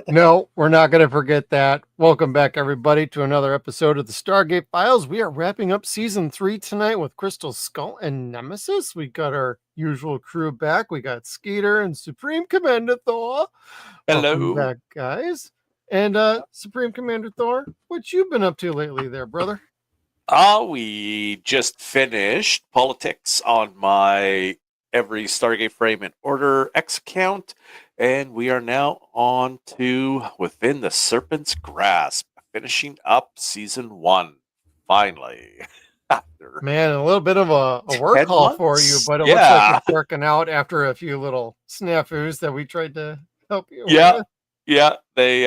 No, we're not going to forget that. Welcome back, everybody, to another episode of the Stargate Files. We are wrapping up season 3 tonight with Crystal Skull and Nemesis. We got our usual crew back. We got Skeeter and Supreme Commander Thor. Hello. Welcome back, guys. And Supreme Commander Thor, what you been up to lately there, brother? We just finished politics on my every Stargate Frame in Order X account, and we are now on to Within the Serpent's Grasp, finishing up season 1, finally. After Man, a little bit of a work call for you, but it looks like it's working out after a few little snafus that we tried to help you with. Yeah, they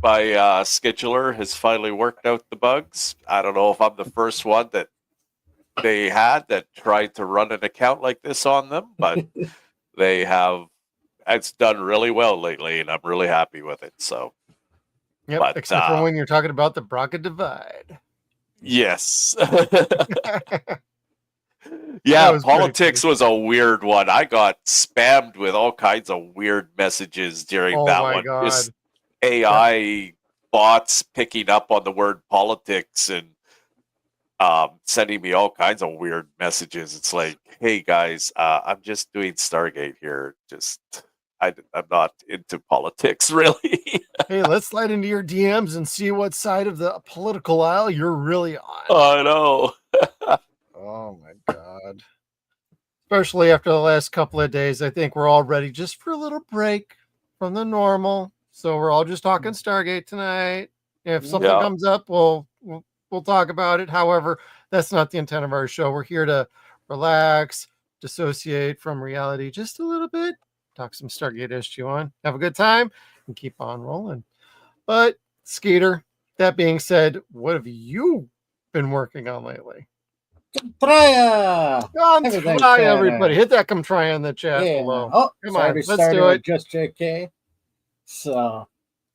my scheduler has finally worked out the bugs. I don't know if I'm the first one that they had that tried to run an account like this on them, but they have. It's done really well lately, and I'm really happy with it. So, yep, except for when you're talking about the Braca Divide. Yes. Yeah, politics was a weird one. I got spammed with all kinds of weird messages during that one. God. Just AI bots picking up on the word politics and sending me all kinds of weird messages. It's like, hey guys, I'm just doing Stargate here. I'm not into politics, really. Hey, let's slide into your DMs and see what side of the political aisle you're really on. I know. Oh my God. Especially after the last couple of days, I think we're all ready just for a little break from the normal. So we're all just talking Stargate tonight. If something comes up, we'll talk about it. However, that's not the intent of our show. We're here to relax, dissociate from reality just a little bit, talk some Stargate SG1, have a good time, and keep on rolling. But Skeeter, that being said, what have you been working on lately? Try everybody. Hit that come try in the chat below. Oh, come on, let's do it. Just JK. So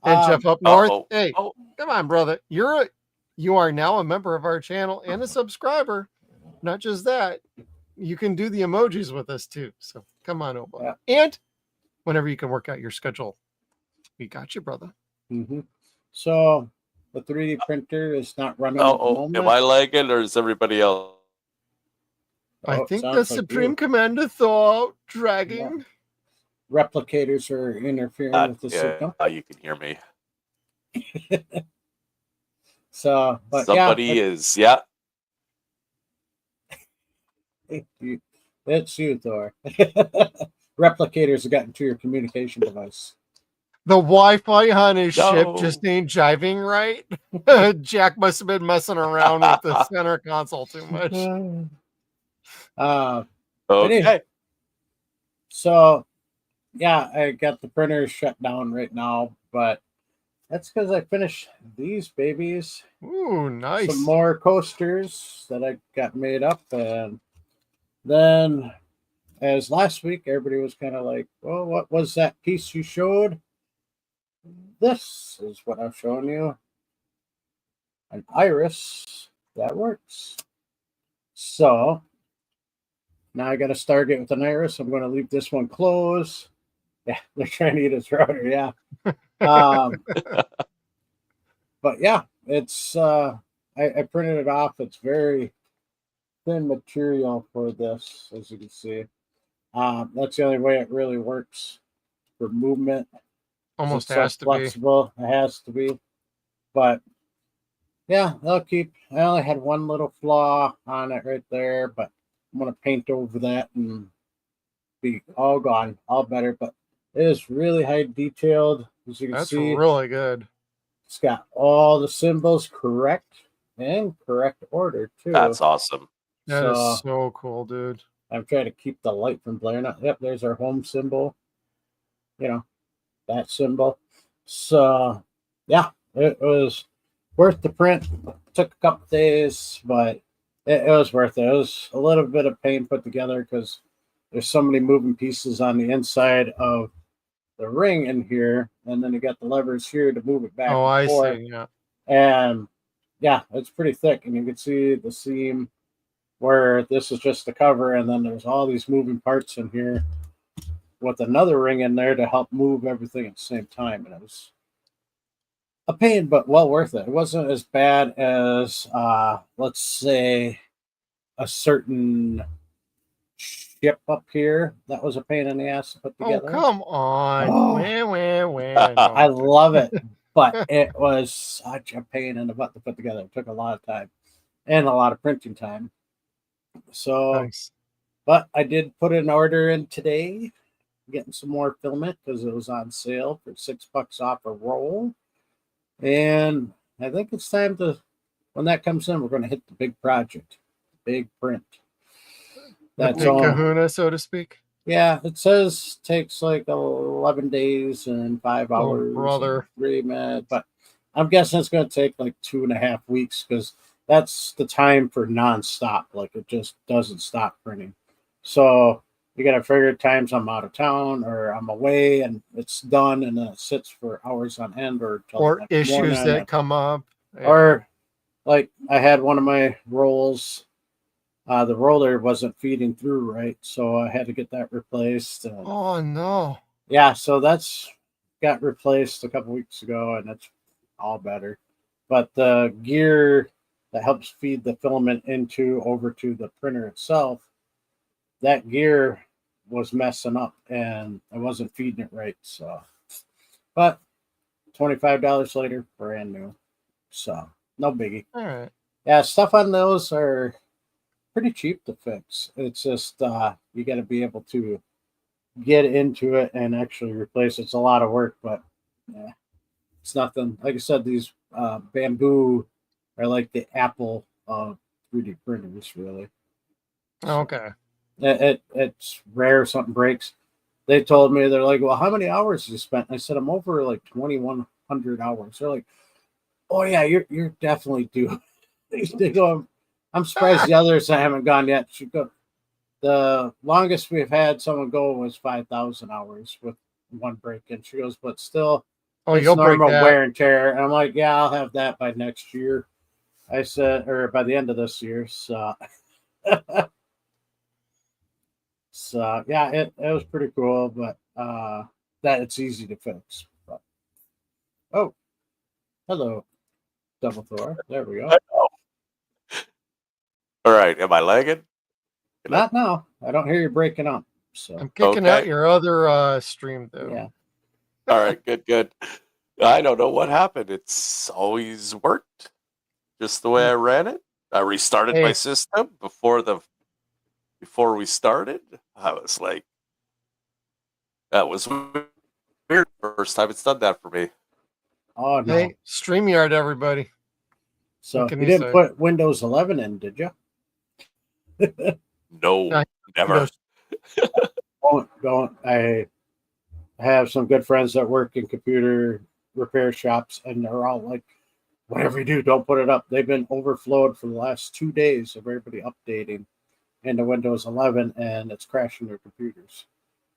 and Jeff up north. Hey, come on, brother. You are now a member of our channel and a subscriber. Not just that, you can do the emojis with us too. So come on over. Yeah. And whenever you can work out your schedule, we got you, brother. Mm-hmm. So the 3D printer is not running at the moment. Am I lagging or is everybody else? I think the Supreme Commander Thor dragging. Yeah. Replicators are interfering with the signal. You can hear me. So, but somebody is, It's you, Thor. replicators have gotten to your communication device. The Wi-Fi on his ship No. just ain't jiving right. Jack must have been messing around with the center console too much. But Okay. anyway, so yeah, I got the printer shut down right now, but that's because I finished these babies. Ooh, nice. Some more coasters that I got made up, and then as last week, everybody was kind of like, "Well, what was that piece you showed?" This is what I've shown you. An iris that works. So now I got a Stargate with an iris. I'm going to leave this one closed. Yeah, they're trying to eat his rotor. Yeah. But yeah, it's I printed it off. It's very thin material for this, as you can see. That's the only way it really works for movement. Almost It's so has to be. flexible. It has to be. But yeah, they'll keep. I only had one little flaw on it right there, but I'm gonna paint over that and be all gone, all better. But it is really high detailed, as you can That's see. really good. It's got all the symbols correct and correct order too. That's awesome. That is so cool, dude. I'm trying to keep the light from blaring out. Yep, there's our home symbol. You know, that symbol. So yeah, it was worth the print. Took a couple days, but it was worth it. It was a little bit of pain put together because there's so many moving pieces on the inside of the ring in here, and then you got the levers here to move it back Oh, and I forth. see. Yeah. And yeah, it's pretty thick, and you can see the seam where this is just the cover, and then there's all these moving parts in here with another ring in there to help move everything at the same time. And it was a pain, but well worth it. It wasn't as bad as let's say a certain ship up here that was a pain in the ass to put together. Oh, come on. Oh. Wah. I love it, but it was such a pain in the butt to put together. It took a lot of time and a lot of printing time. So, Nice. but I did put an order in today, getting some more filament because it was on sale for $6 off a roll. And I think it's time to, when that comes in, we're going to hit the big project, big print. That's big kahuna, so to speak. Yeah, it says takes like 11 days and 5 hours. Oh, brother. 3 minutes, but I'm guessing it's going to take like 2.5 weeks because that's the time for nonstop. Like it just doesn't stop printing. So you got to figure times I'm out of town or I'm away and it's done and then it sits for hours on end or issues that come up. Yeah. Or like I had one of my rolls. The roller wasn't feeding through right, so I had to get that replaced. Oh no! Yeah, so that's got replaced a couple weeks ago, and it's all better. But the gear that helps feed the filament over to the printer itself, that gear was messing up, and I wasn't feeding it right. So, but $25 later, brand new. So no biggie. All right. Yeah, stuff on those are pretty cheap to fix. It's just you got to be able to get into it and actually replace it. It's a lot of work, but yeah, it's nothing. Like I said, these bamboo are like the Apple of 3D printers, really. Okay. It's rare something breaks. They told me, they're like, well, how many hours did you spend? I said, I'm over like 2,100 hours. They're like, oh yeah, you're definitely due. They go, I'm surprised the others I haven't gone yet. The longest we've had someone go was 5,000 hours with one break. And she goes, but still, it's you'll normal break that. wear and tear. And I'm like, yeah, I'll have that by next year. I said, or by the end of this year. So, so yeah, it was pretty cool, but that it's easy to fix. But, oh, hello, Double Thor. There we go. All right, am I lagging? Not now. I don't hear you breaking up. So I'm kicking out your other stream though. Yeah. All right, good. I don't know what happened. It's always worked just the way I ran it. I restarted my system before we started. I was like, That was weird. First time it's done that for me. Oh no! Hey, StreamYard, everybody. So what can you you didn't say? put Windows 11 in, did you? No, Yeah, never. Windows. Don't. I have some good friends that work in computer repair shops, and they're all like, "Whatever you do, don't put it up." They've been overflowed for the last 2 days of everybody updating into Windows 11, and it's crashing their computers.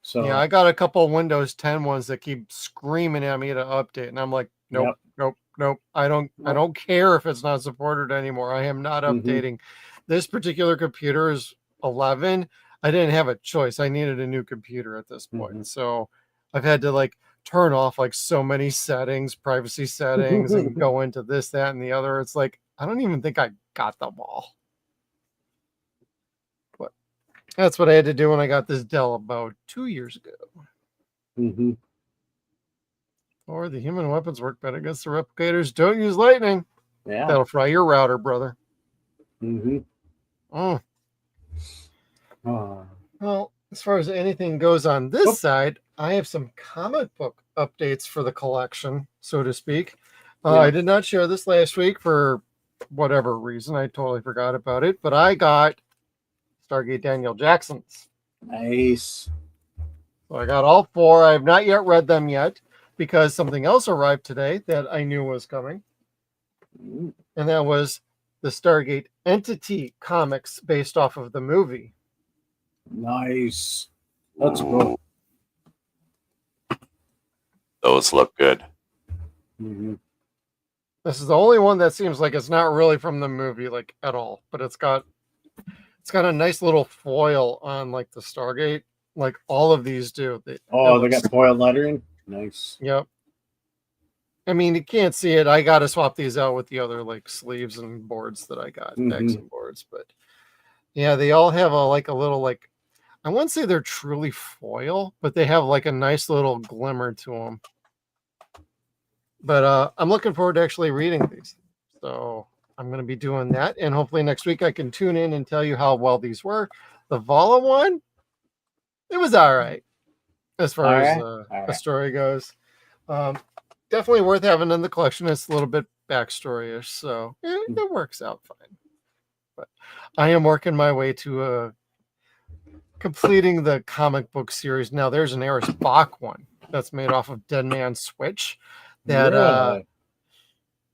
So Yeah, I got a couple of Windows 10 ones that keep screaming at me to update, and I'm like, nope, Yep. nope. I don't care if it's not supported anymore. I am not Mhm. updating. This particular computer is 11. I didn't have a choice. I needed a new computer at this point. Mhm. So I've had to like turn off like so many settings, privacy settings, and go into this, that, and the other. It's like I don't even think I got them all. But that's what I had to do when I got this Dell about 2 years ago. Mhm. Or the human weapons work better against the replicators. Don't use lightning. Yeah. That'll fry your router, brother. Mhm. Oh. Oh. Well, as far as anything goes on this Oop. side, I have some comic book updates for the collection, so to speak. Yeah. I did not share this last week for whatever reason. I totally forgot about it. But I got Stargate Daniel Jackson's. Nice. So I got all four. I have not yet read them yet because something else arrived today that I knew was coming. Mm. And that was the Stargate Entity comics based off of the movie. Nice. That's cool. Those look good. Mm-hmm. This is the only one that seems like it's not really from the movie, like at all, but it's got a nice little foil on like the Stargate, like all of these do. They got foil lettering. Nice. Yep. I mean, you can't see it. I got to swap these out with the other like sleeves and boards that I got, bags and boards. But yeah, they all have a little like, I wouldn't say they're truly foil, but they have like a nice little glimmer to them. But I'm looking forward to actually reading these. So I'm going to be doing that. And hopefully next week I can tune in and tell you how well these were. The Vala one, it was all right as far as a story goes. Definitely worth having in the collection. It's a little bit backstory-ish, so it works out fine. But I am working my way to completing the comic book series. Now there's an Eris Bach one that's made off of Dead Man's Switch that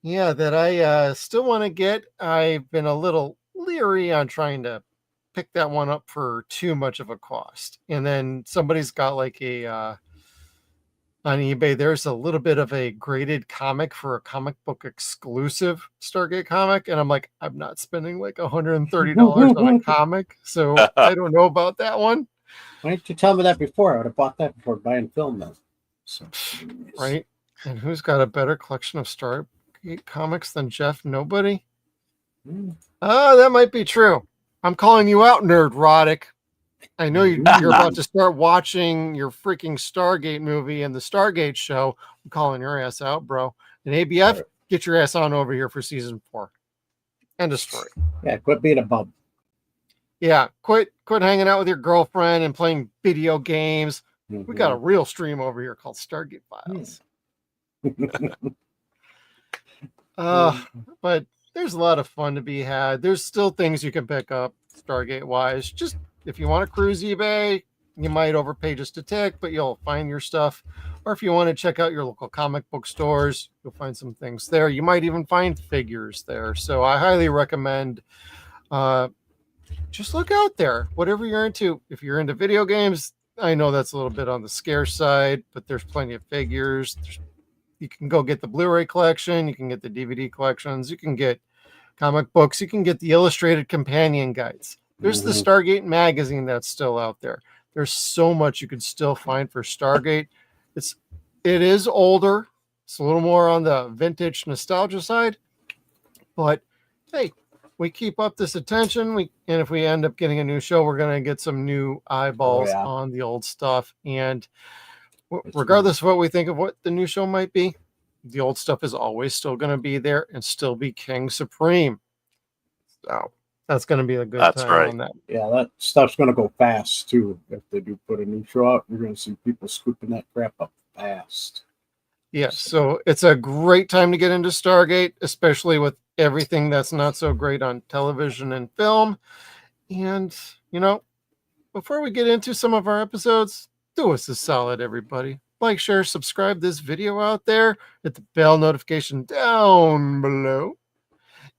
that I still want to get. I've been a little leery on trying to pick that one up for too much of a cost. And then somebody's got like a on eBay, there's a little bit of a graded comic for a comic book exclusive Stargate comic. And I'm like, I'm not spending like $130 on a comic. So I don't know about that one. Why didn't you tell me that before? I would have bought that before buying film then. So, right. And who's got a better collection of Stargate comics than Jeff? Nobody? That might be true. I'm calling you out, Nerdrotic. I know you're about to start watching your freaking Stargate movie and the Stargate show. I'm calling your ass out, bro. And ABF, get your ass on over here for season 4. End of story. Yeah, quit being a bum. Yeah, quit hanging out with your girlfriend and playing video games. Mm-hmm. We got a real stream over here called Stargate Files. But there's a lot of fun to be had. There's still things you can pick up Stargate wise. Just if you want to cruise eBay, you might overpay just a tick, but you'll find your stuff. Or if you want to check out your local comic book stores, you'll find some things there. You might even find figures there. So I highly recommend just look out there. Whatever you're into. If you're into video games, I know that's a little bit on the scarce side, but there's plenty of figures. You can go get the Blu-ray collection. You can get the DVD collections. You can get comic books. You can get the illustrated companion guides. There's the Stargate magazine that's still out there. There's so much you could still find for Stargate. It is older. It's a little more on the vintage nostalgia side. But hey, we keep up this attention. And if we end up getting a new show, we're going to get some new eyeballs on the old stuff. And regardless of what we think of what the new show might be, the old stuff is always still going to be there and still be king supreme. So That's going to be a good That's time right. on that. Yeah, that stuff's going to go fast too. If they do put a new show out, you're going to see people scooping that crap up fast. Yes, so it's a great time to get into Stargate, especially with everything that's not so great on television and film. And, before we get into some of our episodes, do us a solid, everybody. Like, share, subscribe this video out there. Hit the bell notification down below.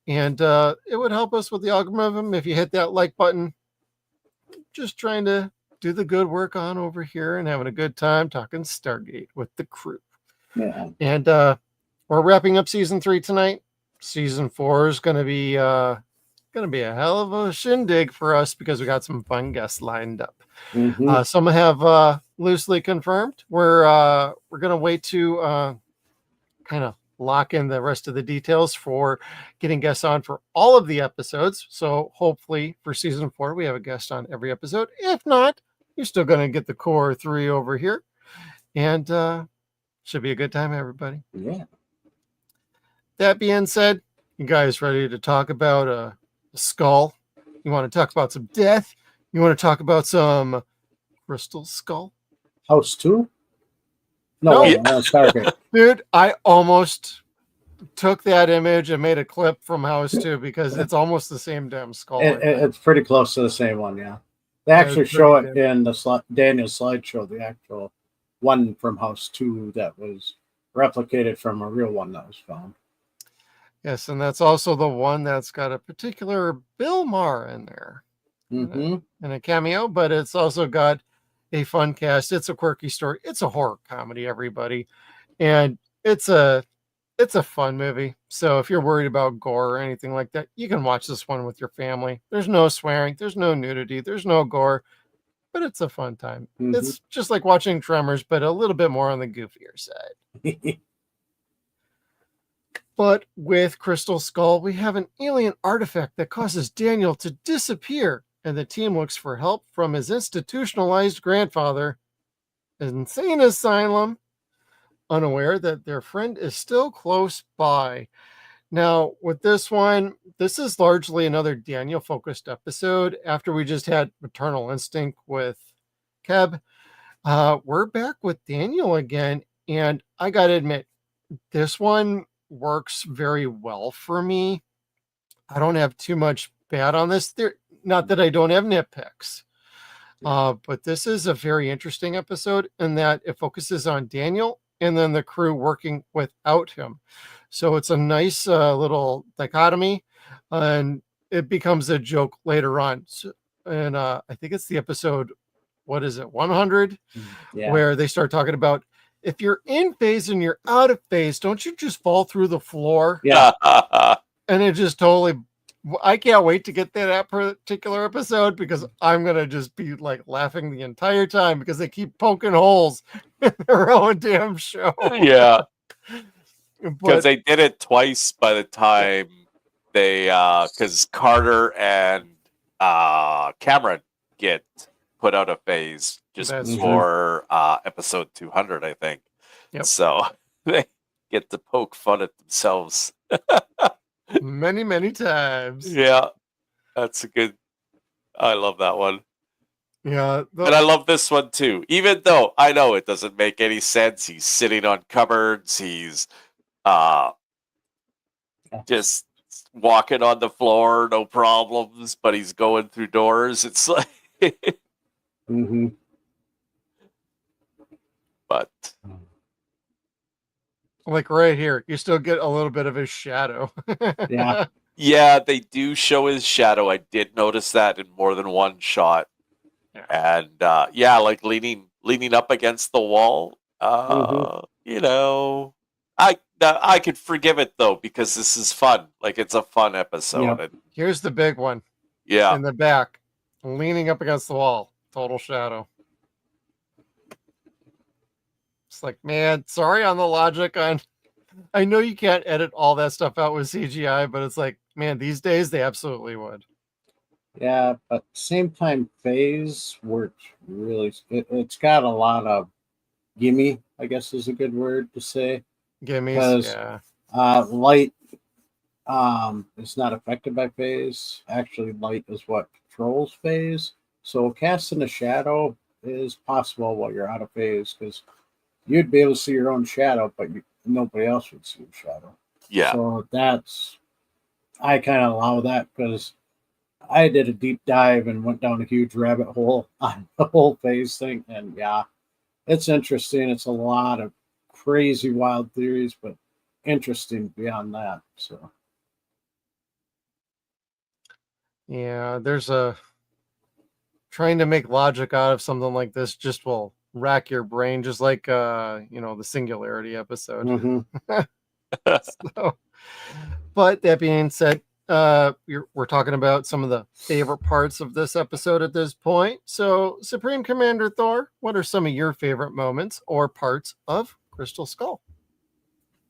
And it would help us with the algorithm if you hit that like button. Just trying to do the good work on over here and having a good time talking Stargate with the crew. Yeah. And we're wrapping up season 3 tonight. Season 4 is going to be a hell of a shindig for us because we got some fun guests lined up. Mm-hmm. Some have loosely confirmed. We're going to wait to kind of lock in the rest of the details for getting guests on for all of the episodes. So hopefully for season 4 we have a guest on every episode. If not, you're still going to get the core 3 over here, and should be a good time, everybody. Yeah. That being said, you guys ready to talk about a skull? You want to talk about some death? You want to talk about some crystal skull? House 2? No. No, Stargate. Dude, I almost took that image and made a clip from House 2 because it's almost the same damn skull. It's pretty close to the same one, yeah. They actually show it in the Daniel's slideshow, the actual one from House 2 that was replicated from a real one that was found. Yes, and that's also the one that's got a particular Bill Maher in there. Mm-hmm. In a cameo, but it's also got a fun cast. It's a quirky story. It's a horror comedy, everybody. And it's a fun movie. So if you're worried about gore or anything like that, you can watch this one with your family. There's no swearing, there's no nudity, there's no gore, but it's a fun time. Mm-hmm. It's just like watching Tremors, but a little bit more on the goofier side. But with Crystal Skull, we have an alien artifact that causes Daniel to disappear, and the team looks for help from his institutionalized grandfather, insane asylum, unaware that their friend is still close by. Now, with this one, this is largely another Daniel-focused episode after we just had Maternal Instinct with Keb. We're back with Daniel again, and I gotta admit, this one works very well for me. I don't have too much bad on this. Not that I don't have nitpicks. But this is a very interesting episode in that it focuses on Daniel and then the crew working without him. So it's a nice little dichotomy, and it becomes a joke later on. So, and I think it's the episode, what is it, 100? Yeah. Where they start talking about, if you're in phase and you're out of phase, don't you just fall through the floor? Yeah. And it just totally, I can't wait to get to that particular episode because I'm going to just be like laughing the entire time because they keep poking holes in their own damn show. Yeah. Because But they did it twice by the time they, because Carter and Cameron get put out of phase just That's before episode 200, I think. Yep. So they get to poke fun at themselves. many, many times. Yeah, that's a good. I love that one. Yeah. And I love this one too. Even though I know it doesn't make any sense. He's sitting on cupboards. He's just walking on the floor, no problems, but he's going through doors. It's like Mm-hmm. but Like right here, you still get a little bit of his shadow. Yeah. yeah, they do show his shadow. I did notice that in more than one shot. Yeah. And yeah, like leaning up against the wall. You know, I could forgive it though because this is fun. Like it's a fun episode. Yep. And, Here's the big one yeah, in the back, leaning up against the wall, total shadow. It's like, man, sorry on the logic on. I know you can't edit all that stuff out with CGI, but it's like, man, these days they absolutely would. Yeah, but same time, phase works really. It's got a lot of gimme, I guess is a good word to say. Gimmes, 'Cause- yeah. Light It's not affected by phase. Actually, light is what controls phase. So casting a shadow is possible while you're out of phase because you'd be able to see your own shadow, but nobody else would see your shadow. Yeah. So I kind of allow that because I did a deep dive and went down a huge rabbit hole on the whole phase thing. And yeah, it's interesting. It's a lot of crazy, wild theories, but interesting beyond that. So. Yeah, there's a trying to make logic out of something like this just will rack your brain, just like the Singularity episode. Mm-hmm. So, but that being said, we're talking about some of the favorite parts of this episode at this point. So, Supreme Commander Thor, what are some of your favorite moments or parts of Crystal Skull?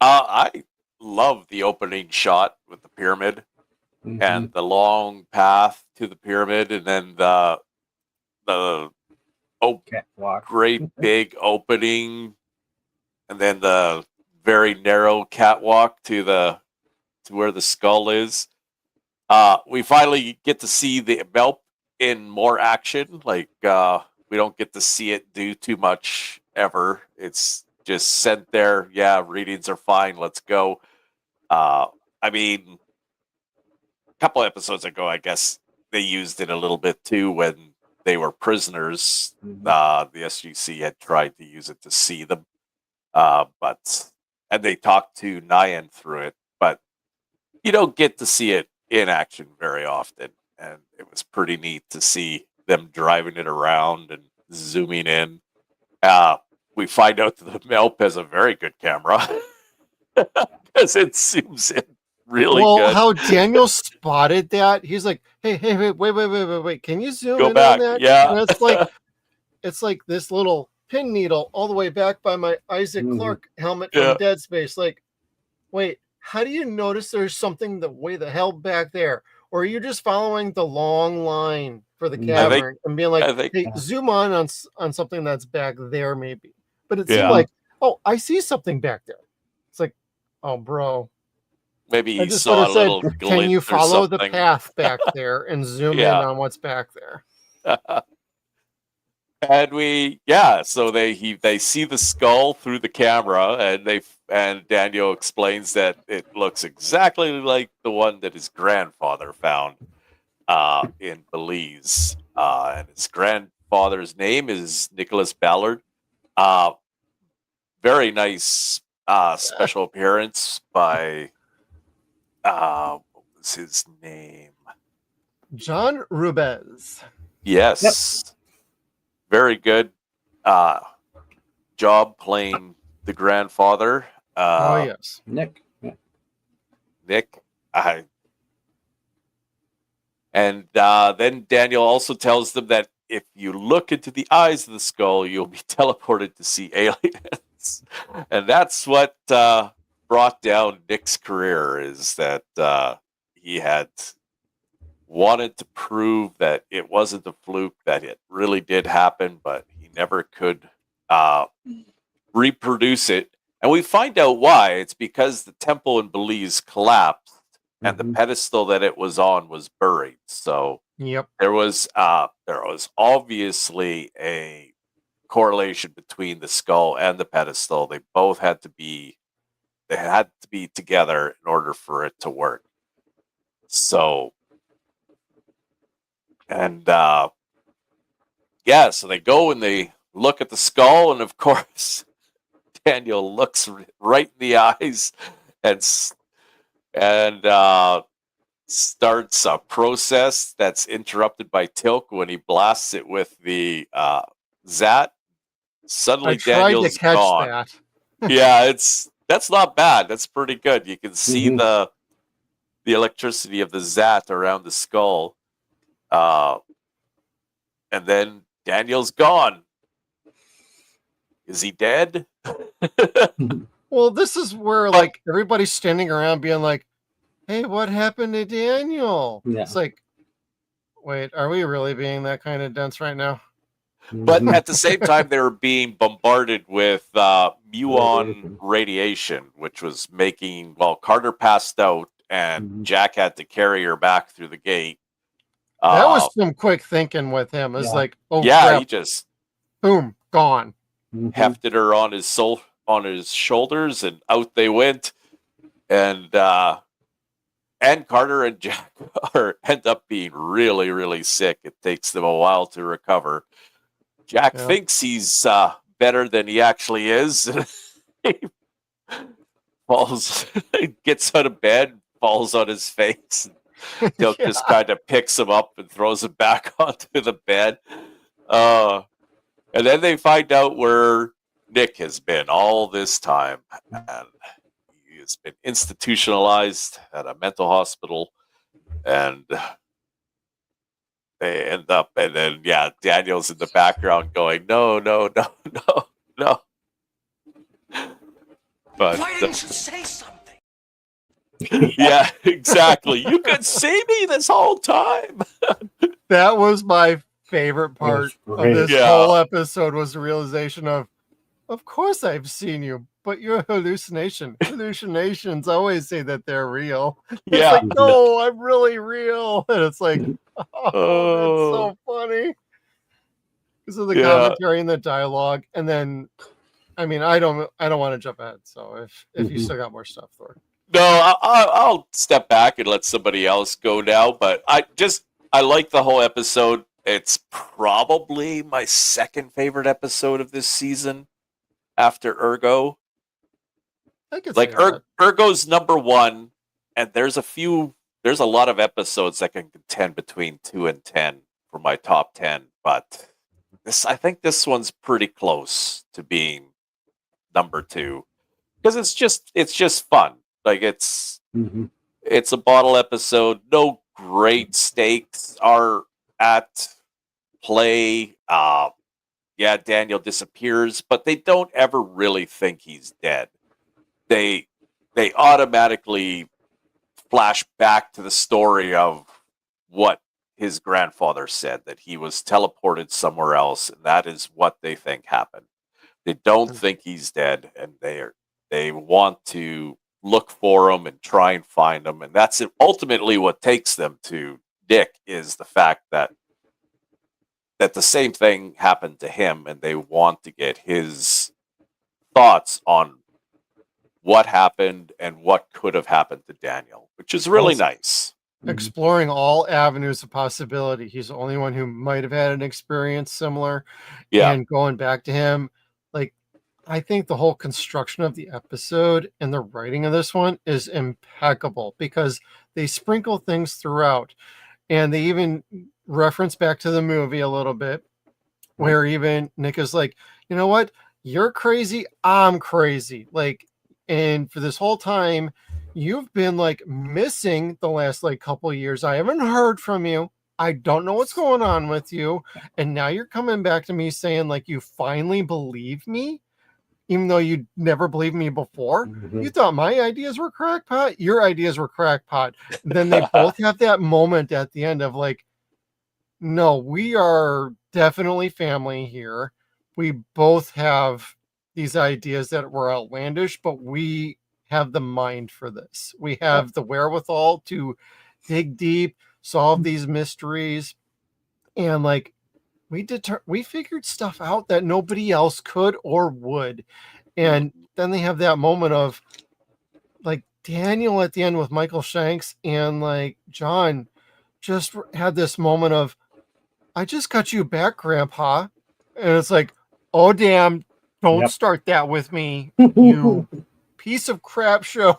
I love the opening shot with the pyramid Mm-hmm. and the long path to the pyramid, and then the Catwalk. great big opening, and then the very narrow catwalk to where the skull is. We finally get to see the Melp in more action. Like we don't get to see it do too much ever. It's just sent there. Yeah, readings are fine. Let's go. I mean, a couple episodes ago, I guess they used it a little bit too when they were prisoners. Mhm. The SGC had tried to use it to see them, and they talked to Nyan through it, but you don't get to see it in action very often, and it was pretty neat to see them driving it around and zooming in. We find out that the Melp has a very good camera because it zooms in really good. How Daniel spotted that, he's like, "Hey, wait! Can you zoom Go in back, on that?" yeah. And it's like this little pin needle all the way back by my Isaac Mhm. Clarke helmet Yeah. from Dead Space. Like, wait, how do you notice there's something way the hell back there? Or are you just following the long line for the I think- cavern and being like, I think- hey, zoom on something that's back there, maybe? But it seemed Yeah. like, oh, I see something back there. It's like, oh, bro. Maybe I you just would saw a have said, little can glint you or follow the something. path back there and zoom Yeah. in on what's back there? And so they see the skull through the camera, and Daniel explains that it looks exactly like the one that his grandfather found in Belize, and his grandfather's name is Nicholas Ballard. Very nice special appearance by what was his name? John Rubez. Yes. Very good job playing the grandfather. Oh, yes. Nick. Yeah. Nick. And then Daniel also tells them that if you look into the eyes of the skull, you'll be teleported to see aliens. And that's what brought down Nick's career, is that he had wanted to prove that it wasn't a fluke, that it really did happen, but he never could reproduce it. And we find out why. It's because the temple in Belize collapsed and the Mhm. pedestal that it was on was buried. So Yep. there was obviously a correlation between the skull and the pedestal. They had to be together in order for it to work. So, and so they go and they look at the skull, and of course Daniel looks right in the eyes and starts a process that's interrupted by Tilk when he blasts it with the Zat. Suddenly I tried Daniel's to catch gone. that. Yeah, that's not bad. That's pretty good. You can see Mhm. the electricity of the Zat around the skull. And then Daniel's gone. Is he dead? Well, this is where like everybody's standing around being like, hey, what happened to Daniel? Yeah. It's like, wait, are we really being that kind of dense right now? But Mhm. at the same time, they were being bombarded with muon radiation, which was making, Carter passed out, and Mhm. Jack had to carry her back through the gate. That was some quick thinking with him. It's Yeah. like, oh Yeah, crap, he just boom, gone. Mhm. hefted her on his shoulders, and out they went. And Carter and Jack end up being really, really sick. It takes them a while to recover. Jack Yeah. thinks he's better than he actually is. He falls, gets out of bed, falls on his face. Dilk Yeah. just kind of picks him up and throws him back onto the bed. And then they find out where Nick has been all this time. And he has been institutionalized at a mental hospital. And they end up, and then, yeah, Daniel's in the background going, no, no, no, no, no. But Why didn't you say something? yeah, exactly. You could see me this whole time. That was my favorite part was of great. this Yeah. whole episode was the realization of course I've seen you, but you're a hallucination. Hallucinations always say that they're real. It's Yeah. like, no, I'm really real. And it's like, oh, Oh. that's so funny. Because of the Yeah. commentary and the dialogue. And then, I mean, I don't want to jump ahead. So if you Mhm. still got more stuff, Thor. No, I'll step back and let somebody else go now. But I like the whole episode. It's probably my second favorite episode of this season after Ergo. I could Like say that. Ergo's number one, and there's a lot of episodes that can contend between 2 and 10 for my top 10, but I think this one's pretty close to being number 2 because it's just fun. Like Mhm. it's a bottle episode. No great stakes are at play. Yeah, Daniel disappears, but they don't ever really think he's dead. They automatically flash back to the story of what his grandfather said, that he was teleported somewhere else, and that is what they think happened. They don't think he's dead, and they want to look for him and try and find him, and that's ultimately what takes them to Dick, is the fact that the same thing happened to him, and they want to get his thoughts on what happened and what could have happened to Daniel, which is really Also- nice. Exploring all avenues of possibility. He's the only one who might have had an experience similar. Yeah. And going back to him, like, I think the whole construction of the episode and the writing of this one is impeccable because they sprinkle things throughout. And they even reference back to the movie a little bit, where even Nick is like, you know what? You're crazy. I'm crazy. Like, and for this whole time, you've been like missing the last like couple of years. I haven't heard from you. I don't know what's going on with you. And now you're coming back to me saying like you finally believe me, even though you never believed me before. Mhm. You thought my ideas were crackpot. Your ideas were crackpot. And then they both have that moment at the end of like, no, we are definitely family here. We both have these ideas that were outlandish, but we have the mind for this. We have the wherewithal to dig deep, solve these mysteries, and like we figured stuff out that nobody else could or would. And then they have that moment of like Daniel at the end with Michael Shanks, and like John just had this moment of, I just got you back, Grandpa. And it's like, oh, damn, don't Yep. start that with me, you piece of crap show.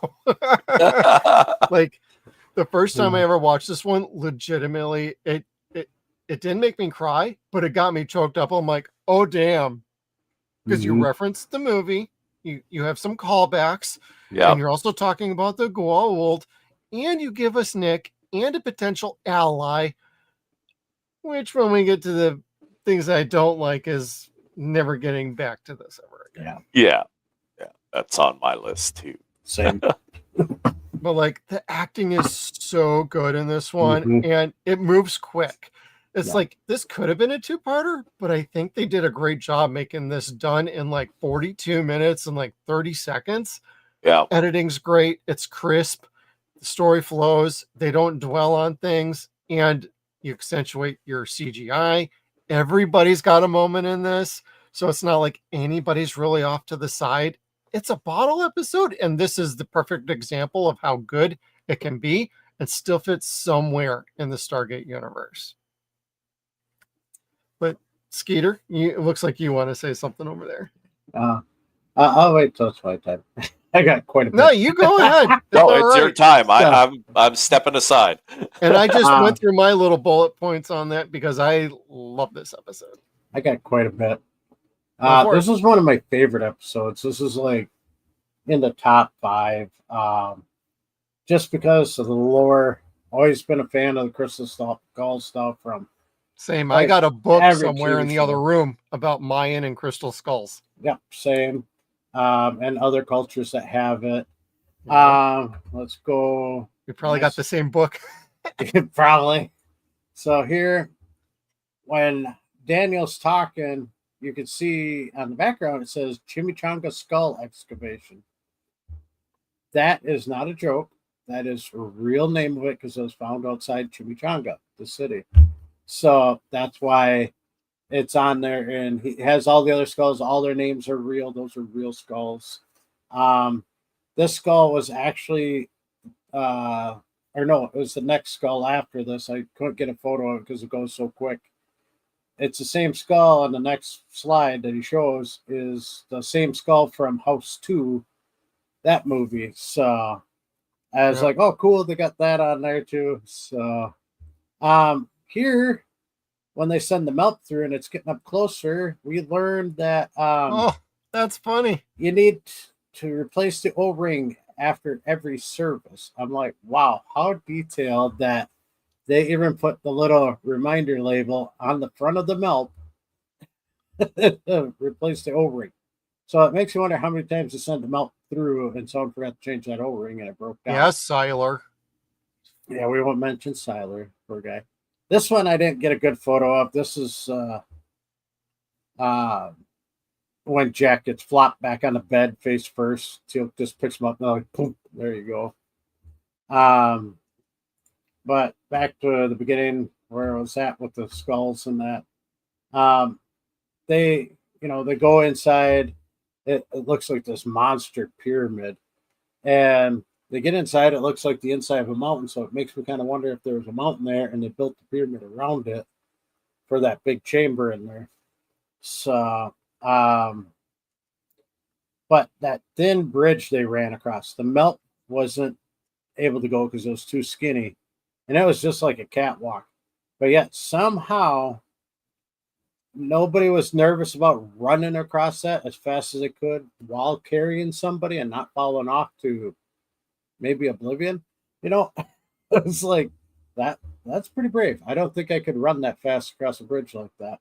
Like, the first time I ever watched this one, legitimately, it didn't make me cry, but it got me choked up. I'm like, oh, damn. Because you Mhm. referenced the movie, you have some callbacks, Yeah. and you're also talking about the Goa'uld, and you give us Nick and a potential ally, which when we get to the things I don't like is never getting back to this ever again. Yeah. Yeah, that's on my list too. Same. But like the acting is so good in this one, Mhm. and it moves quick. It's Yeah. like this could have been a two-parter, but I think they did a great job making this done in like 42 minutes and like 30 seconds. Yeah. Editing's great, it's crisp, the story flows. They don't dwell on things, and you accentuate your CGI. Everybody's got a moment in this, so it's not like anybody's really off to the side. It's a bottle episode, and this is the perfect example of how good it can be and still fits somewhere in the Stargate universe. But Skeeter, it looks like you want to say something over there. I'll wait till it's my time. I got quite a bit. No, you go ahead. No, it's your time. So- I'm stepping aside. And I just went through my little bullet points on that because I love this episode. I got quite a bit. Go for This is one of my favorite episodes. This is like in the top 5. Just because of the lore. Always been a fan of the Crystal Skull stuff from. Same. I got a book Every somewhere in TV the show. other room about Mayan and crystal skulls. Yep, same. And other cultures that have it. Let's go. We probably got the same book. Probably. So here, when Daniel's talking, you can see on the background it says Chimichanga Skull Excavation. That is not a joke. That is a real name of it because it was found outside Chimichanga, the city. So that's why it's on there, and he has all the other skulls. All their names are real. Those are real skulls. This skull was actually, or no, it was the next skull after this. I couldn't get a photo of it because it goes so quick. It's the same skull, and the next slide that he shows is the same skull from House 2, that movie. So I was like, oh, cool, they got that on there too. So here, when they send the melt through and it's getting up closer, we learned that Oh, that's funny. you need to replace the O-ring after every service. I'm like, wow, how detailed that they even put the little reminder label on the front of the melt to replace the O-ring. So it makes you wonder how many times they sent the melt through and someone forgot to change that O-ring and it broke down. Yes, Siler. Yeah, we won't mention Siler, poor guy. This one I didn't get a good photo of. This is when Jack gets flopped back on the bed face first. Teal just picks him up and like, boom, there you go. But back to the beginning where I was at with the skulls and that. They go inside. It looks like this monster pyramid. And they get inside, it looks like the inside of a mountain, so it makes me kind of wonder if there was a mountain there and they built the pyramid around it for that big chamber in there. So, but that thin bridge they ran across, the melt wasn't able to go because it was too skinny, and it was just like a catwalk. But yet somehow nobody was nervous about running across that as fast as they could while carrying somebody and not falling off to maybe oblivion. It's like that's pretty brave. I don't think I could run that fast across a bridge like that.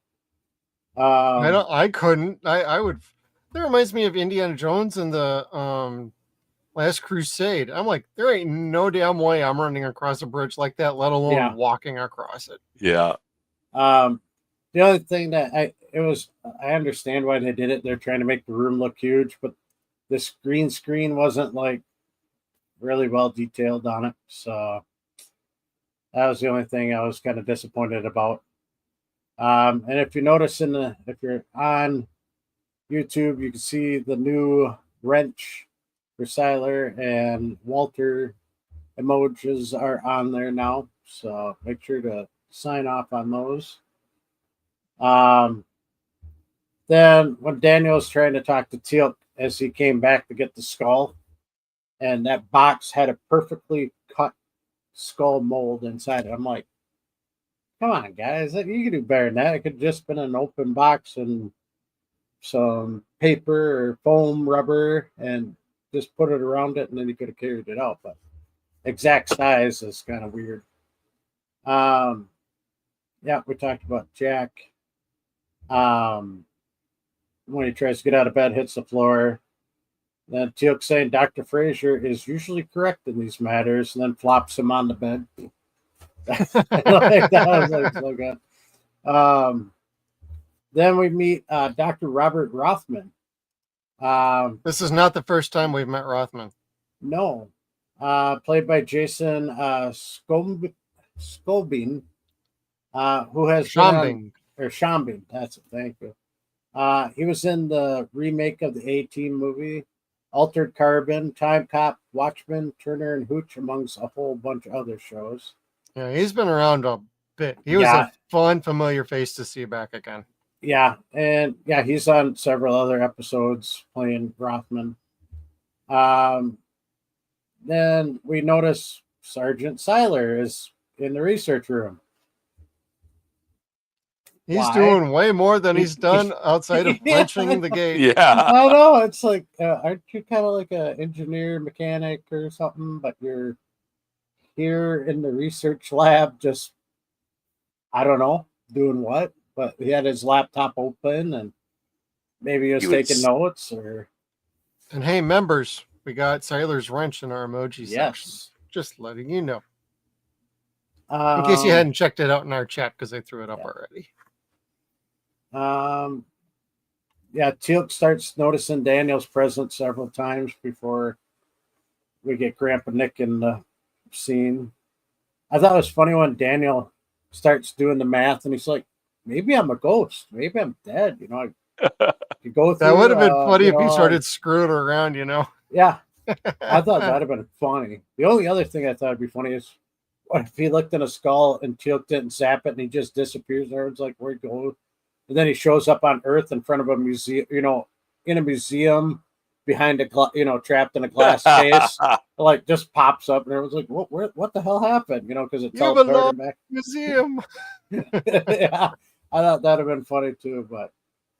I couldn't. I would. That reminds me of Indiana Jones and the Last Crusade. I'm like, there ain't no damn way I'm running across a bridge like that, let alone walking across it. Yeah. The other thing that I understand why they did it. They're trying to make the room look huge, but this green screen wasn't like really well detailed on it. So that was the only thing I was kind of disappointed about. And if you notice if you're on YouTube, you can see the new wrench for Siler and Walter emojis are on there now. So make sure to sign off on those. Then when Daniel was trying to talk to Teal'c as he came back to get the skull, and that box had a perfectly cut skull mold inside it. I'm like, come on, guys, you can do better than that. It could have just been an open box and some paper or foam rubber and just put it around it, and then you could have carried it out. But exact size is kind of weird. Yeah, we talked about Jack. When he tries to get out of bed, hits the floor. Then Teal'c saying Dr. Fraser is usually correct in these matters, and then flops him on the bed. That was like so good. Then we meet Dr. Robert Rothman. This is not the first time we've met Rothman. No. played by Jason Scobine, who has been on, Shambing. or Shambing, that's it, thank you. He was in the remake of the A-Team movie, Altered Carbon, Time Cop, Watchmen, Turner and Hooch, amongst a whole bunch of other shows. Yeah, he's been around a bit. He was Yeah. a fun, familiar face to see back again. Yeah, and yeah, he's on several other episodes playing Rothman. Then we notice Sergeant Seiler is in the research room. He's Why? doing way more than he's done outside of Yeah, wrenching the gate. Yeah. I know, it's like, aren't you kind of like an engineer, mechanic, or something? But you're here in the research lab, just, I don't know, doing what? But he had his laptop open, and maybe he was taking notes, or And hey, members, we got Sailor's Wrench in our emoji section. yes. Just letting you know. In case you hadn't checked it out in our chat, because I threw it up already. Yeah, Teal'c starts noticing Daniel's presence several times before we get Grandpa Nick in the scene. I thought it was funny when Daniel starts doing the math and he's like, maybe I'm a ghost. Maybe I'm dead. You know, you go through. That would have been funny if he started screwing around, you know? Yeah. I thought that would have been funny. The only other thing I thought would be funny is what if he looked in a skull and Teal'c didn't zap it and he just disappears there? It's like, where'd he go? And then he shows up on Earth in front of a museum, you know, in a museum behind a, trapped in a glass case. Like, just pops up and it was like, what the hell happened? You know, because it teleported him back. Museum. Yeah, I thought that'd have been funny too, but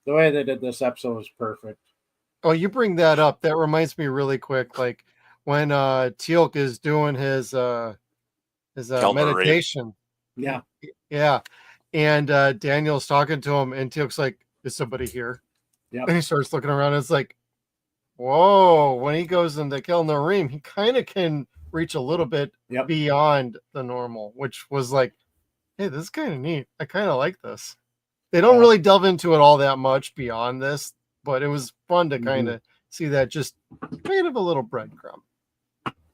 the way they did this episode was perfect. Oh, you bring that up. That reminds me really quick. Like when Teal'c is doing his meditation. Yeah. Yeah. And Daniel's talking to him, and Teal'c's like, is somebody here? Yeah. And he starts looking around, and it's like, whoa. When he goes into killing the Reem, he kind of can reach a little bit beyond the normal, which was like, hey, this is kind of neat. I kind of like this. They don't really delve into it all that much beyond this, but it was fun to kind of see that, just kind of a little breadcrumb.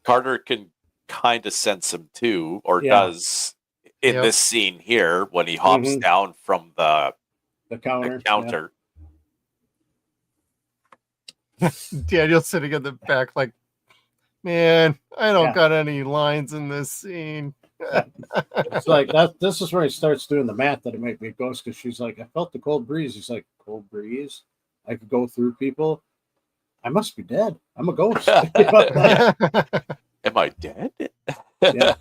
Carter can kind of sense him too, or does in this scene here when he hops down from the counter. Daniel's sitting in the back like, man, I don't got any lines in this scene. It's like that. This is where he starts doing the math that it might be a ghost, because she's like, I felt the cold breeze. He's like, cold breeze? I could go through people. I must be dead. I'm a ghost. Am I dead?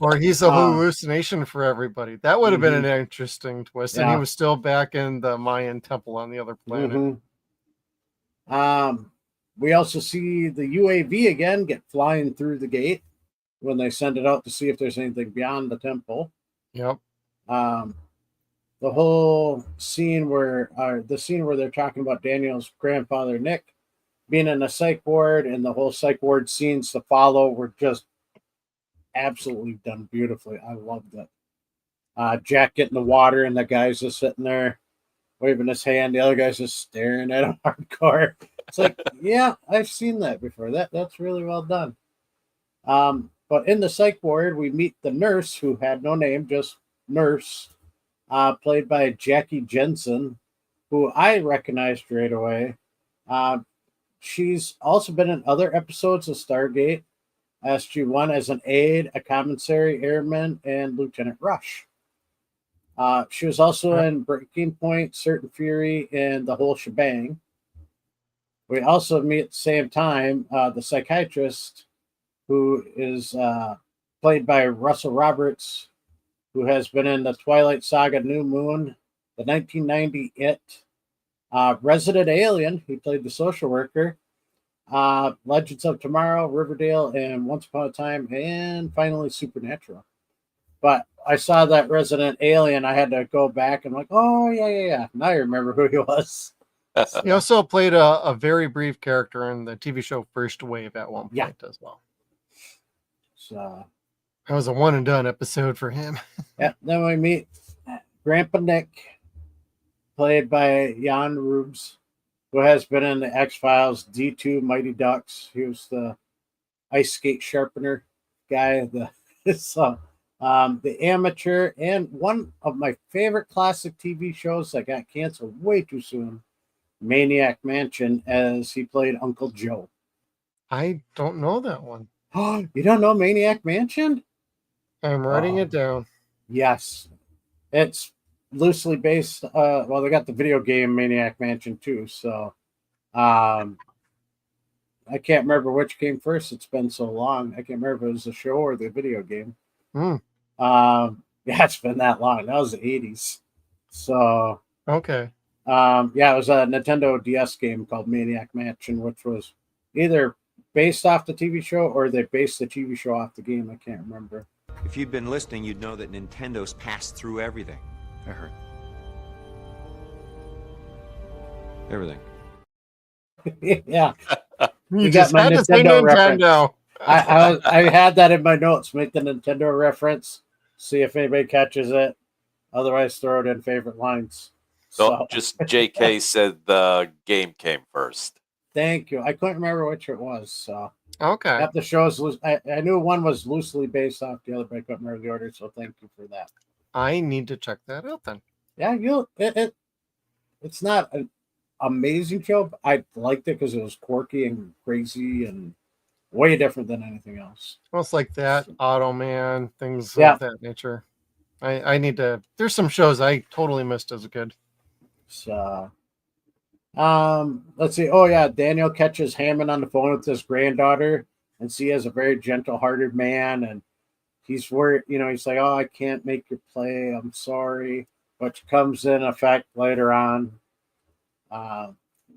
Or he's a hallucination for everybody. That would have been an interesting twist. And he was still back in the Mayan temple on the other planet. We also see the UAV again get flying through the gate when they send it out to see if there's anything beyond the temple. Yep. The whole scene where they're talking about Daniel's grandfather Nick being in a psych ward, and the whole psych ward scenes to follow were just absolutely done beautifully. I loved it. Jack getting the water, and the guy's just sitting there waving his hand. The other guy's just staring at him hardcore. It's like, yeah, I've seen that before. That's really well done. But in the psych ward, we meet the nurse, who had no name, just nurse, played by Jackie Jensen, who I recognized right away. She's also been in other episodes of Stargate, SG-1 as an aide, a commissary airman, and Lieutenant Rush. She was also in Breaking Point, Certain Fury, and the whole shebang. We also meet at the same time the psychiatrist, who is played by Russell Roberts, who has been in the Twilight Saga New Moon, the 1990 It, Resident Alien. He played the social worker, Legends of Tomorrow, Riverdale, and Once Upon a Time, and finally Supernatural. But I saw that Resident Alien. I had to go back and like, oh, yeah. Now I remember who he was. He also played a very brief character in the TV show First Wave at one point as well. So that was a one and done episode for him. Yeah. Then we meet Grandpa Nick, played by Jan Rubes, who has been in the X-Files, D2, Mighty Ducks. He was the ice skate sharpener. guy. The amateur, and one of my favorite classic TV shows that got canceled way too soon, Maniac Mansion, as he played Uncle Joe. I don't know that one. Oh, you don't know Maniac Mansion? I'm writing it down. Yes. It's loosely based. Well, they got the video game Maniac Mansion too. So I can't remember which came first. It's been so long. I can't remember if it was the show or the video game. Yeah, it's been that long. That was the 80s. So Okay. yeah, it was a Nintendo DS game called Maniac Mansion, which was either based off the TV show or they based the TV show off the game. I can't remember. If you'd been listening, you'd know that Nintendo's passed through everything. I heard. Everything. Yeah. You got just my had to say Nintendo reference. Nintendo. I had that in my notes. Make the Nintendo reference. See if anybody catches it. Otherwise, throw it in favorite lines. So just JK said the game came first. Thank you. I couldn't remember which it was. So Okay. got the shows. I knew one was loosely based off the other, but I couldn't remember the order. So thank you for that. I need to check that out then. Yeah, it's not an amazing show, but I liked it because it was quirky and crazy and way different than anything else. Almost like that, Automan, things Yeah. of that nature. I need to. There's some shows I totally missed as a kid. So, let's see. Oh yeah, Daniel catches Hammond on the phone with his granddaughter, and see as a very gentle-hearted man, and he's worried. He's like, "Oh, I can't make you play. I'm sorry," which comes in effect later on.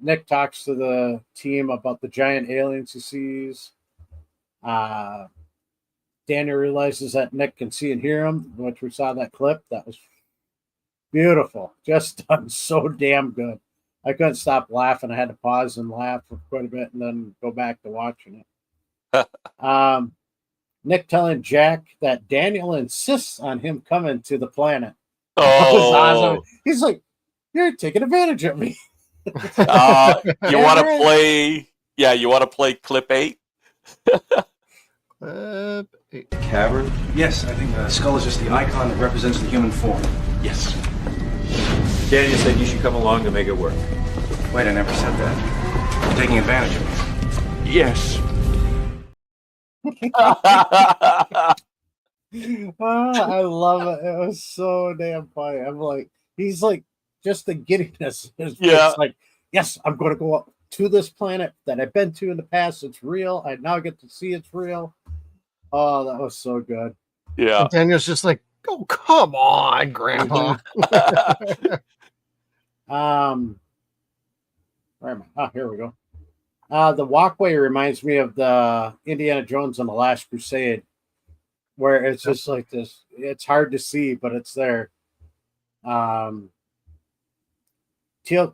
Nick talks to the team about the giant aliens he sees. Daniel realizes that Nick can see and hear him, which we saw that clip. That was beautiful. Just done so damn good. I couldn't stop laughing. I had to pause and laugh for quite a bit and then go back to watching it. Nick telling Jack that Daniel insists on him coming to the planet. That was awesome. He's like, "You're taking advantage of me." You want to play? Yeah, you want to play clip 8? Cavern? Yes, I think the skull is just the icon that represents the human form. Yes. Daniel said you should come along to make it work. Wait, I never said that. You're taking advantage of me. Yes. I love it. It was so damn funny. I'm like, he's like, just the giddiness. It's like, yes, I'm going to go up to this planet that I've been to in the past. It's real. I now get to see it's real. Oh, that was so good. Yeah. And Daniel's just like, "Oh, come on, Grandpa." Where am I? Oh, here we go. The walkway reminds me of the Indiana Jones and the Last Crusade, where it's just like this. It's hard to see, but it's there. Teal'c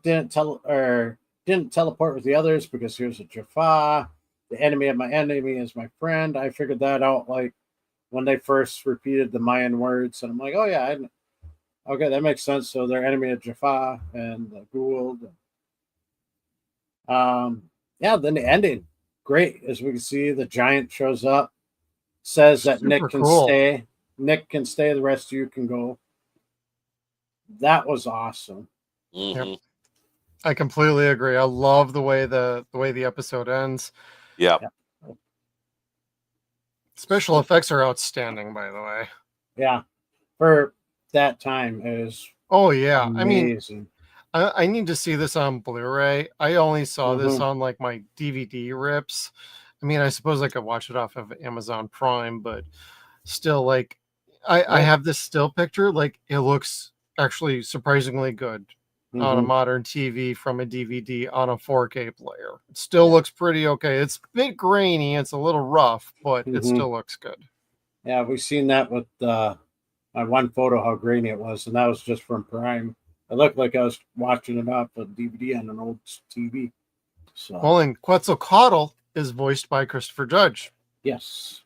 didn't teleport with the others because here's a Jaffa. The enemy of my enemy is my friend. I figured that out like when they first repeated the Mayan words, and I'm like, oh yeah, okay, that makes sense. So they're enemy of Jaffa and the Gould. Yeah, then the ending, great. As we can see, the giant shows up, says that Nick can stay. Nick can stay. The rest of you can go. That was awesome. Mm-hmm. Yep. I completely agree. I love the way the episode ends. Yeah. Special effects are outstanding, by the way. Yeah, for that time it was. Oh yeah, amazing. I need to see this on Blu-ray. I only saw this on like my DVD rips. I mean, I suppose I could watch it off of Amazon Prime, but still, like, I have this still picture. Like, it looks actually surprisingly good on a modern TV from a DVD on a 4K player. It still looks pretty okay. It's a bit grainy. It's a little rough, but it still looks good. Yeah, we've seen that with my one photo, how grainy it was, and that was just from Prime. It looked like I was watching it off a DVD on an old TV. So, well, and Quetzalcoatl is voiced by Christopher Judge. Yes.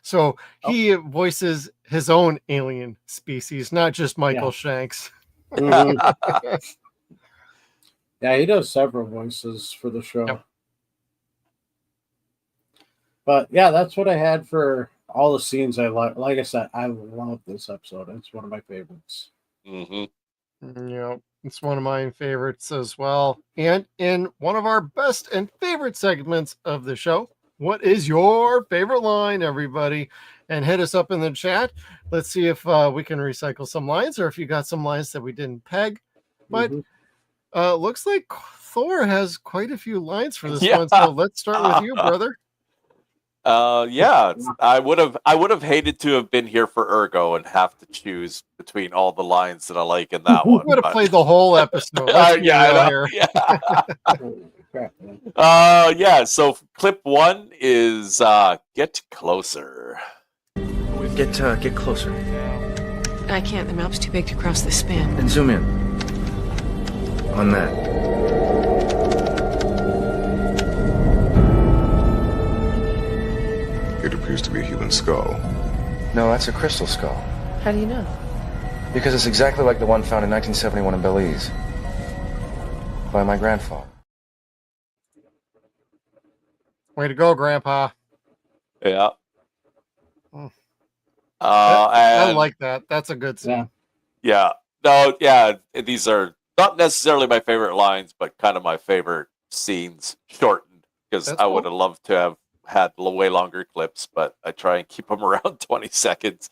So he voices his own alien species, not just Michael Shanks. Yeah, he does several voices for the show. Yep. But yeah, that's what I had for all the scenes I like. Like I said, I love this episode. It's one of my favorites. Hmm. Yeah, it's one of my favorites as well. And in one of our best and favorite segments of the show, what is your favorite line, everybody? And hit us up in the chat. Let's see if we can recycle some lines or if you got some lines that we didn't peg. But Mhm. looks like Thor has quite a few lines for this Yeah. one. So let's start with you, brother. Yeah, I would have hated to have been here for Ergo and have to choose between all the lines that I like in that one. Would have but- played the whole episode. Let's be yeah, I real know. here. Yeah. Holy crap, man. Yeah. So clip 1 is get closer. Get closer I can't. The map's too big to cross the span. and zoom in on that. It appears to be a human skull. No, that's a crystal skull. How do you know? Because it's exactly like the one found in 1971 in Belize by my grandfather. Way to go, Grandpa. Yeah. Mm. I And like that. That's a good scene. Yeah. yeah. No, yeah. These are not necessarily my favorite lines, but kind of my favorite scenes shortened because That's I cool. would have loved to have had way longer clips, but I try and keep them around 20 seconds.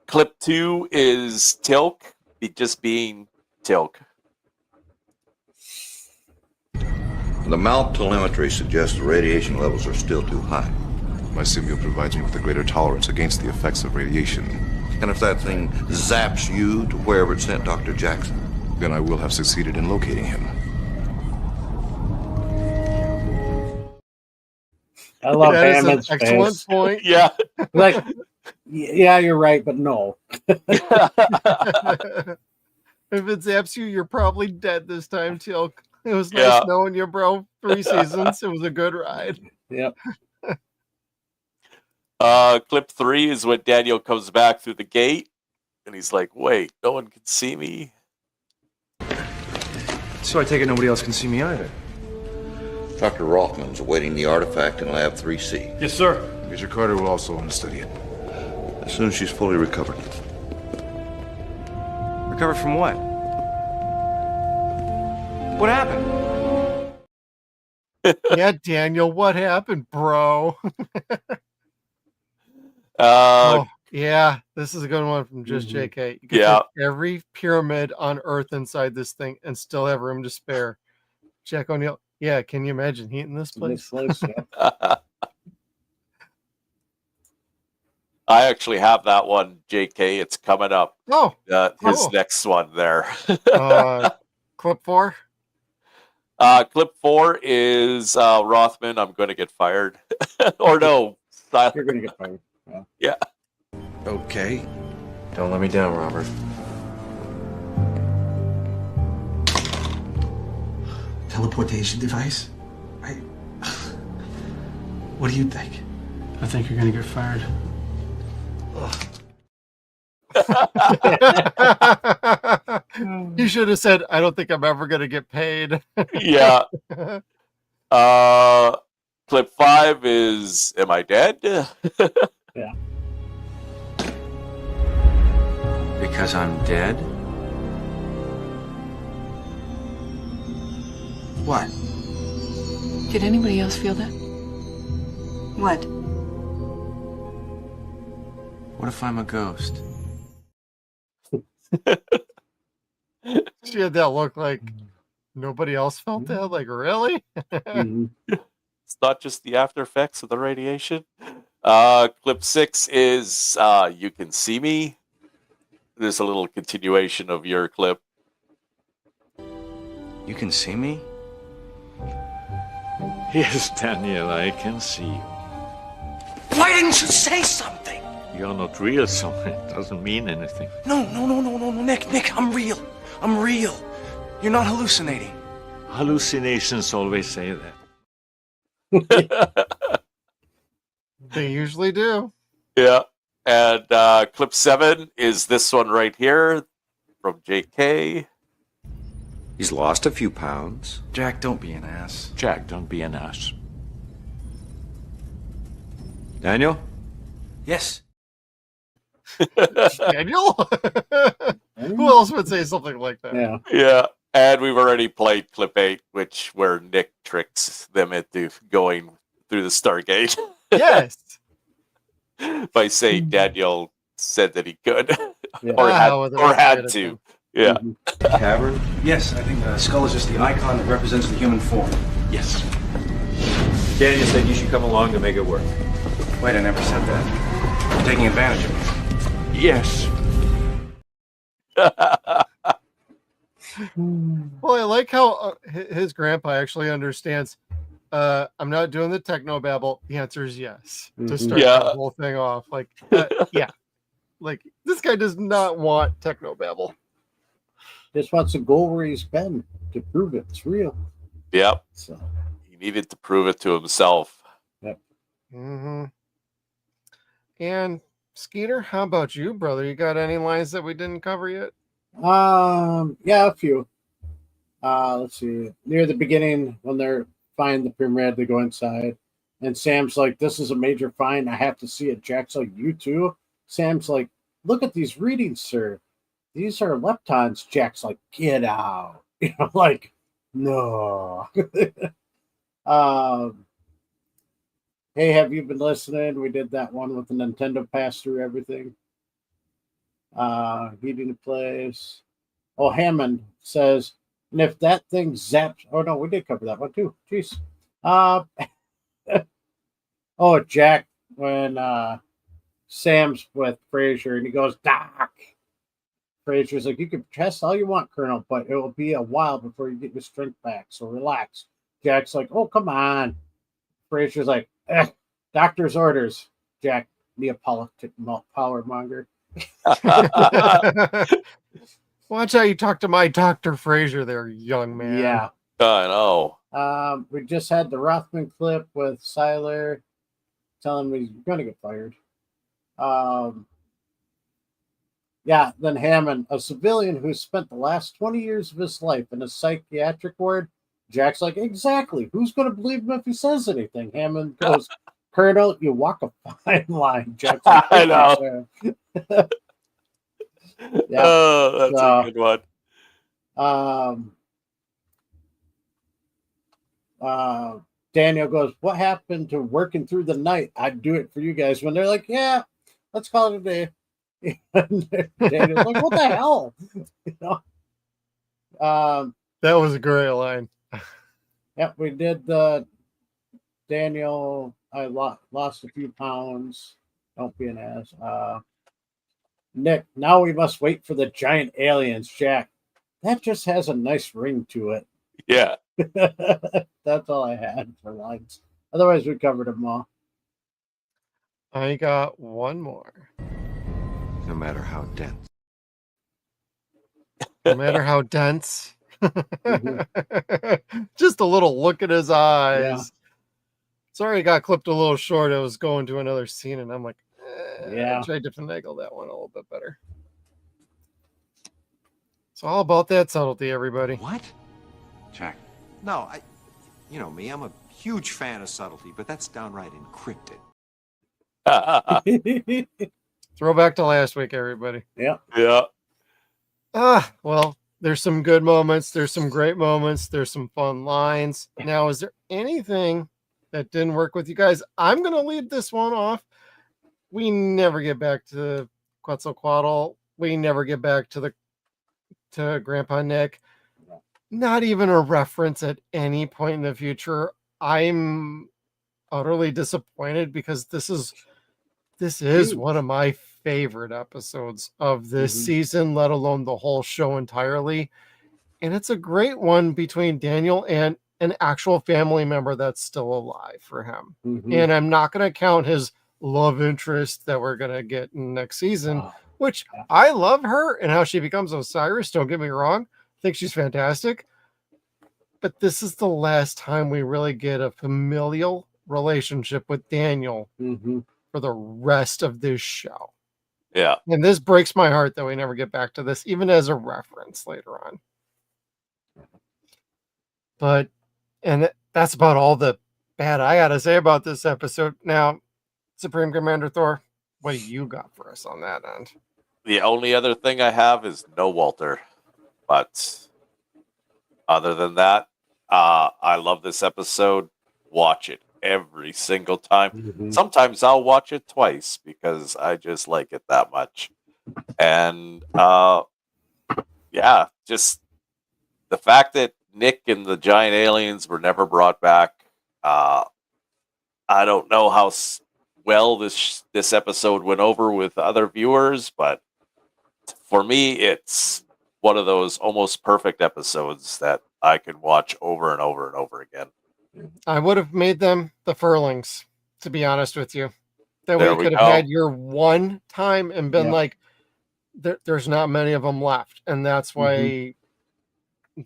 Clip 2 is Tilk just being Tilk. The mount telemetry suggests the radiation levels are still too high. My symbiote provides me with a greater tolerance against the effects of radiation. And if that thing zaps you to wherever it sent Dr. Jackson, Then I will have succeeded in locating him. I love That is an Hammond's excellent face. point. Yeah. Like, yeah, you're right, but no. If it zaps you, you're probably dead this time, Tilk. It was nice Yeah. knowing you, bro. 3 seasons. It was a good ride. Yep. Clip 3 is when Daniel comes back through the gate and he's like, wait, no one can see me? So I take it nobody else can see me either. Dr. Rothman's awaiting the artifact in Lab 3C. Yes, sir. Major Carter will also want to study it. As soon as she's fully recovered. Recover from what? What happened? Yeah, Daniel, what happened, bro? Uh, Oh, yeah, this is a good one from Just Mhm. JK. You can Yeah. fit every pyramid on Earth inside this thing and still have room to spare. Jack O'Neill. Yeah, can you imagine heating this This place? place, yeah. I actually have that one, JK. It's coming up. Oh, His Oh. next one there. clip 4. Clip 4 is Rothman. I'm going to get fired. Or no. You're going to get fired. Yeah. Okay. Don't let me down, Robert. Teleportation device? What do you think? I think you're gonna get fired. You should have said, I don't think I'm ever going to get paid. Yeah. Clip 5 is Am I Dead? Because I'm dead? What? Did anybody else feel that? What? What if I'm a ghost? She had that look like nobody else felt that. Like, really? Mhm. It's not just the after effects of the radiation. Clip 6 is You Can See Me. There's a little continuation of your clip. You can see me? Yes, Daniel, I can see you. Why didn't you say something? You're not real, so it doesn't mean anything. No, Nick, I'm real. I'm real. You're not hallucinating. Hallucinations always say that. They usually do. Yeah. And clip 7 is this one right here from JK. He's lost a few pounds. Jack, don't be an ass. Jack, don't be an ass. Daniel? Yes. Daniel? Who else would say something like that? Yeah. Yeah. And we've already played clip 8, where Nick tricks them into going through the Stargate. Yes. By saying Daniel said that he could. Yeah. or had, with an or had upgraded to. thing. Yeah. Mhm. Tavern? Yes, I think the skull is just the icon that represents the human form. Yes. Daniel said you should come along to make it work. Wait, I never said that. You're taking advantage of me. Yes. Well, I like how his grandpa actually understands. I'm not doing the techno babble. The answer is yes to Mhm. start Yeah. that whole thing off. Like, yeah, like this guy does not want techno babble. Just wants to go where he's been to prove it's real. Yep. So, He needed to prove it to himself. Mm-hmm. And Skeeter, how about you, brother? You got any lines that we didn't cover yet? yeah, a few. Let's see. Near the beginning, when they're find the pyramid, they go inside, and Sam's like, "This is a major find. I have to see it." Jack's like, "You too?" Sam's like, "Look at these readings, sir. These are leptons." Jack's like, "Get out!" You know, like, no. um, hey, have you been listening? We did that one with the Nintendo pass through everything. Heating the place. Oh, Hammond says, and if that thing zaps, oh no, we did cover that one too. Jeez. Oh, Jack, when Sam's with Frazier and he goes, "Doc." Frazier's like, "You can test all you want, Colonel, but it will be a while before you get your strength back, so relax." Jack's like, "Oh, come on." Frazier's like, "Doctor's orders." Jack, Neapolitan power monger. Watch how you talk to my Dr. Frazier there, young man. Yeah. I know. We just had the Rothman clip with Siler telling me he's going to get fired. Yeah, then Hammond, a civilian who spent the last 20 years of his life in a psychiatric ward. Jack's like, "Exactly. Who's going to believe him if he says anything?" Hammond goes, "Colonel, you walk a fine line." Jack's like, I know. Yeah. Oh, that's a good one. Daniel goes, "What happened to working through the night? I'd do it for you guys." When they're like, "Yeah, let's call it a day." Daniel's like, "What the hell?" You know. That was a great line. Yep, we did the Daniel. I lost a few pounds. Don't be an ass. Nick, now we must wait for the giant aliens. Jack, that just has a nice ring to it. Yeah. That's all I had for lines. Otherwise, we covered them all. I got one more. No matter how dense. No matter how dense. Just a little look at his eyes. Yeah. Sorry, it got clipped a little short. I was going to another scene, and I'm like, Yeah. I tried to finagle that one a little bit better. It's all about that subtlety, everybody. What? Jack. No, you know me, I'm a huge fan of subtlety, but that's downright encrypted. Throwback to last week, everybody. Yeah. Yeah. Well, there's some good moments. There's some great moments. There's some fun lines. Now, is there anything that didn't work with you guys? I'm going to lead this one off. We never get back to Quetzalcoatl. We never get back to Grandpa Nick. Not even a reference at any point in the future. I'm utterly disappointed because this is one of my favorite episodes of this season, let alone the whole show entirely. And it's a great one between Daniel and an actual family member that's still alive for him. And I'm not going to count his love interest that we're going to get in next season, which I love her and how she becomes Osiris. Don't get me wrong. I think she's fantastic. But this is the last time we really get a familial relationship with Daniel for the rest of this show. Yeah. And this breaks my heart that we never get back to this, even as a reference later on. But, and that's about all the bad I got to say about this episode. Now, Supreme Commander Thor, what do you got for us on that end? The only other thing I have is no Walter. But other than that, I love this episode. Watch it every single time. Mhm. Sometimes I'll watch it twice because I just like it that much. And yeah, just the fact that Nick and the giant aliens were never brought back. I don't know how well this episode went over with other viewers, but for me, it's one of those almost perfect episodes that I can watch over and over and over again. I would have made them the Furlings, to be honest with you. That way There you we could have go. had your one time and been Yep. like, there's not many of them left. And that's why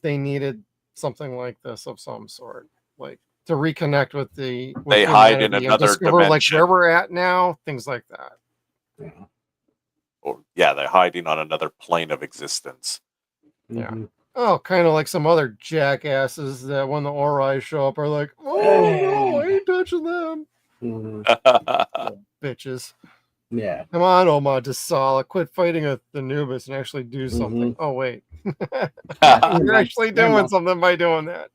they needed something like this of some sort. Like, to reconnect with the They hide in humanity and another discover like dimension. where we're at now, things like that. Or, yeah, they're hiding on another plane of existence. Yeah. Mhm. Oh, kind of like some other jackasses that when the Ori show up are like, oh no, I ain't touching them. Mhm. Bitches. Yeah. Come on, Omar Desala, quit fighting with the Anubis and actually do something. Oh wait. You're actually doing something by doing that.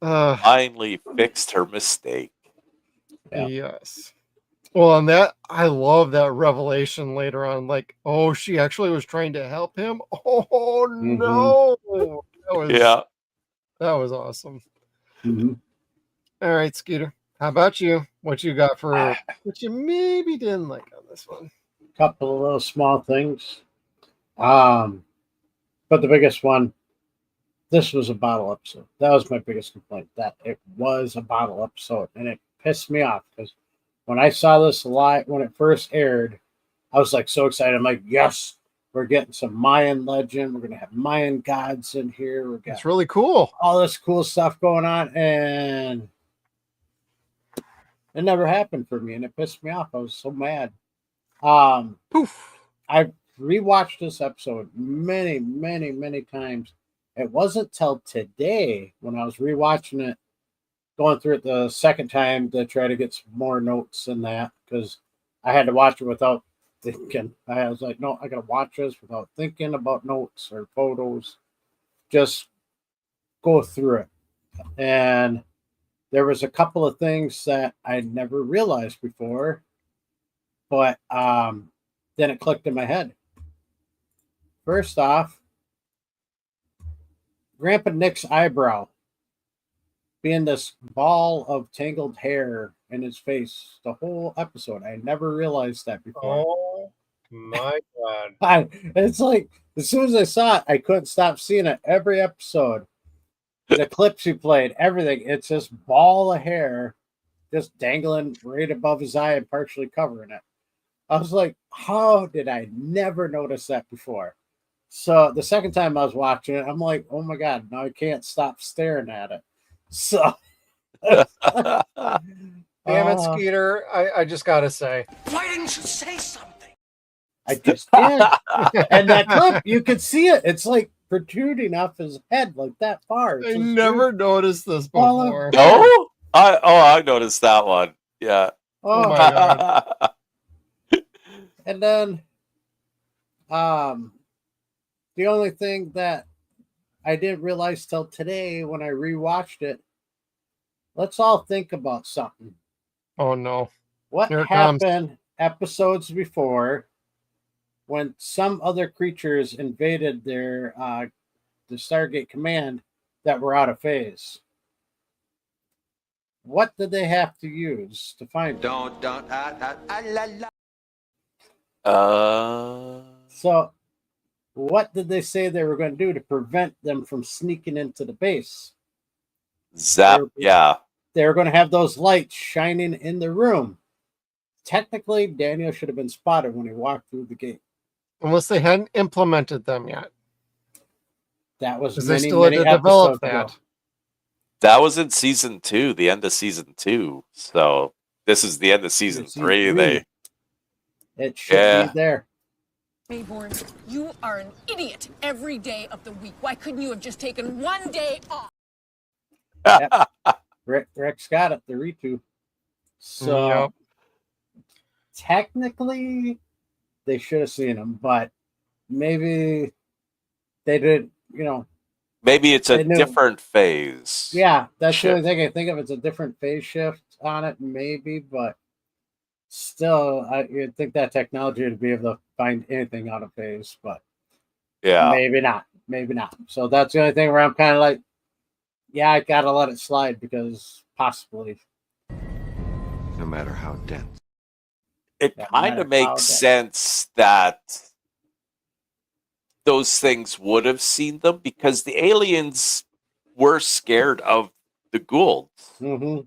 Finally fixed her mistake. Yes. Well, and that I love that revelation later on. Like, oh, she actually was trying to help him. Oh no, that was awesome. Mhm. All right, Skeeter. How about you? What you got for what you maybe didn't like on this one? Couple of little small things. But the biggest one, this was a bottle episode. That was my biggest complaint, that it was a bottle episode. And it pissed me off because when I saw this live, when it first aired, I was like so excited. I'm like, yes, we're getting some Mayan legend. We're going to have Mayan gods in here. We're It's really cool. all this cool stuff going on. And it never happened for me. And it pissed me off. I was so mad. Poof. I rewatched this episode many, many, many times. It wasn't till today when I was rewatching it, going through it the second time to try to get some more notes and that, because I had to watch it without thinking. I was like, no, I gotta watch this without thinking about notes or photos. Just go through it. And there was a couple of things that I never realized before, but then it clicked in my head. First off, Grandpa Nick's eyebrow being this ball of tangled hair in his face the whole episode. I never realized that before. Oh my god. It's like as soon as I saw it, I couldn't stop seeing it every episode. The clips he played, everything. It's this ball of hair just dangling right above his eye and partially covering it. I was like, how did I never notice that before? So the second time I was watching it, I'm like, oh my god, now I can't stop staring at it. So damn it, Skeeter. I just gotta say. Why didn't you say something? I just did. And that clip, you could see it. It's like protruding off his head like that far. I never noticed this before. No? I noticed that one. Yeah. Oh my god. And then the only thing that I didn't realize till today when I rewatched it, let's all think about something. Oh no. What Here it comes. happened episodes before when some other creatures invaded their the Stargate command that were out of phase? What did they have to use to find them? So what did they say they were going to do to prevent them from sneaking into the base? Zap, yeah. They were going to have those lights shining in the room. Technically, Daniel should have been spotted when he walked through the gate. Unless they hadn't implemented them yet. That was Because many, they still had many to develop episodes ago. that. That was in season 2, the end of season 2. So this is the end of season 3. It should be there. Mayborn, you are an idiot every day of the week. Why couldn't you have just taken one day off? Rex got it, the Ritu. So Yep. technically, they should have seen him, but maybe they did. Maybe it's a they knew. different phase. Yeah, that's shift. the only thing I think of. It's a different phase shift on it, maybe, but still, you'd think that technology would be able to find anything out of phase, but Yeah. maybe not. Maybe not. So that's the only thing where I'm kind of like, yeah, I gotta let it slide because possibly. No matter how dense. It no kind matter of makes how dense. sense that those things would have seen them because the aliens were scared of the Goulds. Mm-hmm.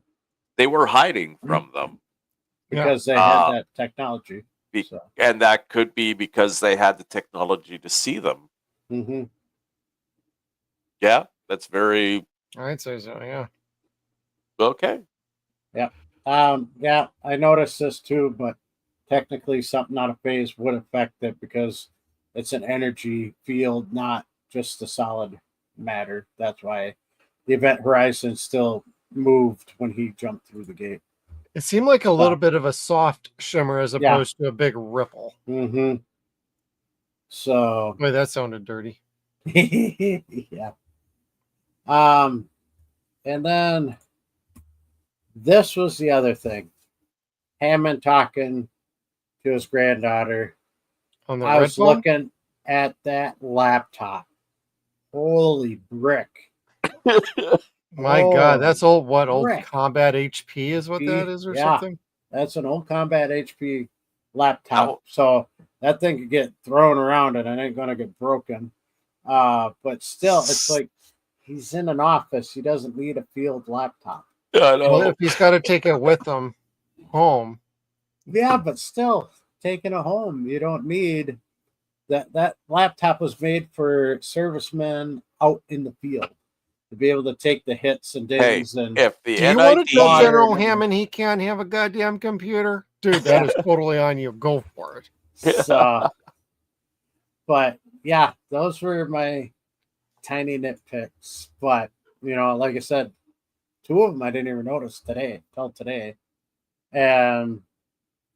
They were hiding from them. Because they had that technology. And that could be because they had the technology to see them. Mm-hmm. Yeah, that's very I'd say so, yeah. okay. Yeah. Yeah, I noticed this too, but technically something out of phase would affect it because it's an energy field, not just a solid matter. That's why the event horizon still moved when he jumped through the gate. It seemed like a little bit of a soft shimmer as Yeah. opposed to a big ripple. Mm-hmm. So Boy, that sounded dirty. yeah. And then this was the other thing. Hammond talking to his granddaughter. On the I red was phone? looking at that laptop. Holy brick. My God, that's old brick. Combat HP is what that is or something? That's an old Combat HP laptop. So that thing could get thrown around and it ain't going to get broken. But still, it's like he's in an office. He doesn't need a field laptop. Well, if he's got to take it with him home. Yeah, but still, taking it home, you don't need that. That laptop was made for servicemen out in the field to be able to take the hits and dings. And if the do you want to tell NID General Hammond he can't have a goddamn computer? Dude, that is totally on you. Go for it. So, but yeah, those were my tiny nitpicks. But like I said, 2 of them I didn't even notice till today, and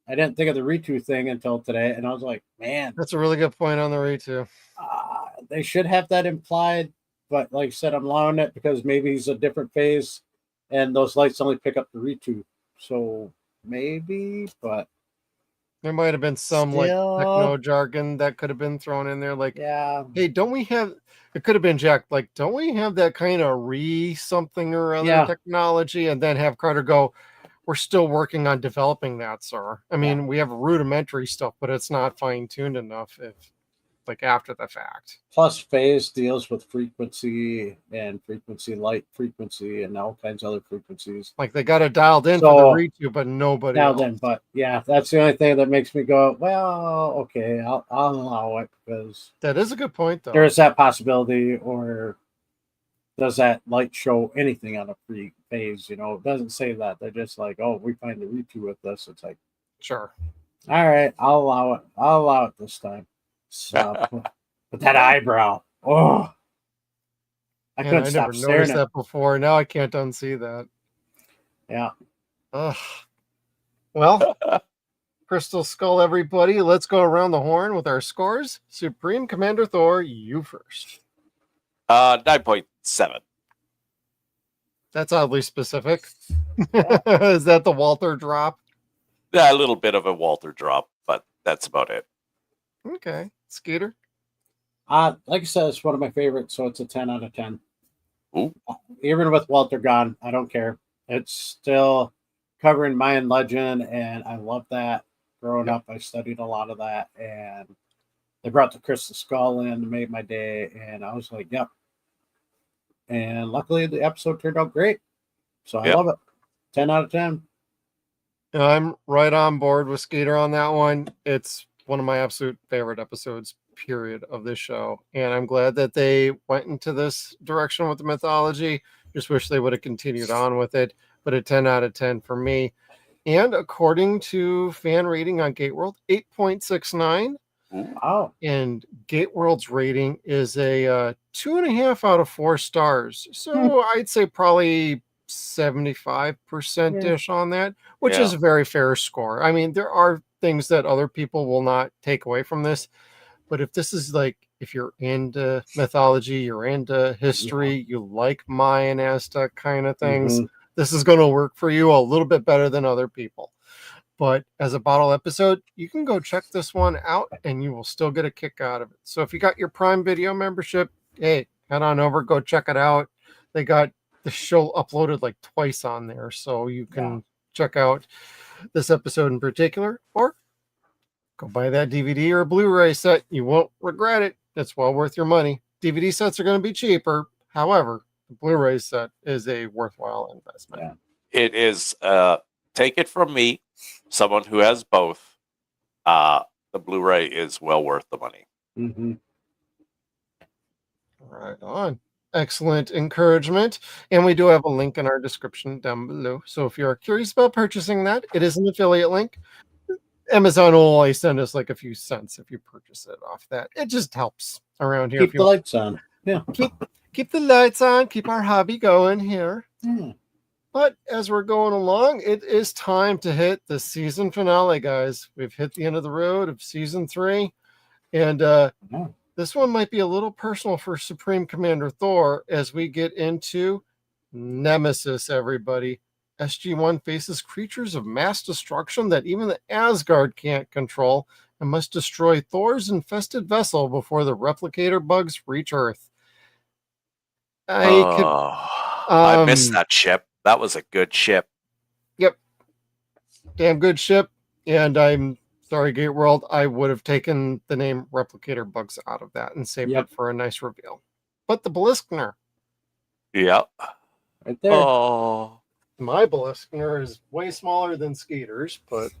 I didn't think of the Ritu thing until today. And I was like, man, that's a really good point on the Ritu. They should have that implied, but like I said, I'm allowing it because maybe he's a different phase, and those lights only pick up the Ritu. So maybe, but there might have been some like techno jargon that could have been thrown in there. Like, hey, don't we have? It could have been Jack. Like, don't we have that kind of something or other technology? And then have Carter go, we're still working on developing that, sir. I mean, we have rudimentary stuff, but it's not fine tuned enough. If like after the fact. Plus, phase deals with frequency and light frequency, and all kinds of other frequencies. Like they got it dialed in for the Ritu, but nobody dialed else. in. But yeah, that's the only thing that makes me go, well, okay, I'll allow it because that is a good point, though. There is that possibility, or does that light show anything on a free phase? It doesn't say that. They're just like, oh, we find the Ritu with this. It's like, sure, all right, I'll allow it. I'll allow it this time. So, but that eyebrow, I couldn't stop never staring noticed at that before. Now I can't unsee that. Yeah. Well, Crystal Skull, everybody. Let's go around the horn with our scores. Supreme Commander Thor, you first. 9.7. That's oddly specific. Is that the Walter drop? Yeah, a little bit of a Walter drop, but that's about it. Okay. Skeeter? Like I said, it's one of my favorites, so it's a 10 out of 10. Ooh. Even with Walter gone, I don't care. It's still covering Mayan legend, and I love that. Growing up, I studied a lot of that, and they brought the Crystal Skull in and made my day, and I was like, yep. And luckily, the episode turned out great, so I love it. 10 out of 10. I'm right on board with Skeeter on that one. It's one of my absolute favorite episodes, period, of this show. And I'm glad that they went into this direction with the mythology. Just wish they would have continued on with it. But a 10 out of 10 for me. And according to fan rating on Gateworld, 8.69. Wow. And Gateworld's rating is a 2.5 out of 4 stars. So I'd say probably 75% ish on that, which Yeah. is a very fair score. I mean, there are things that other people will not take away from this, but if this is like, if you're into mythology, you're into history, you like Mayan, Aztec kind of things, this is going to work for you a little bit better than other people. But as a bottle episode, you can go check this one out and you will still get a kick out of it. So if you got your Prime Video membership, hey, head on over, go check it out. They got the show uploaded like twice on there, so you can check out this episode in particular, or go buy that DVD or Blu-ray set. You won't regret it. It's well worth your money. DVD sets are going to be cheaper. However, the Blu-ray set is a worthwhile investment. It is, take it from me, someone who has both. The Blu-ray is well worth the money. Right on. Excellent encouragement. And we do have a link in our description down below. So if you're curious about purchasing that, it is an affiliate link. Amazon will only send us like a few cents if you purchase it off that. It just helps around here. Keep the lights on. Yeah. Keep the lights on. Keep our hobby going here. But as we're going along, it is time to hit the season finale, guys. We've hit the end of the road of season 3. And this one might be a little personal for Supreme Commander Thor as we get into Nemesis, everybody. SG-1 faces creatures of mass destruction that even the Asgard can't control and must destroy Thor's infested vessel before the replicator bugs reach Earth. I missed that ship. That was a good ship. Yep. Damn good ship. And I'm Stargate World. I would have taken the name Replicator Bugs out of that and saved it for a nice reveal. But the Bliskner. Yep. Right there. Oh. My Bliskner is way smaller than Skeeter's, but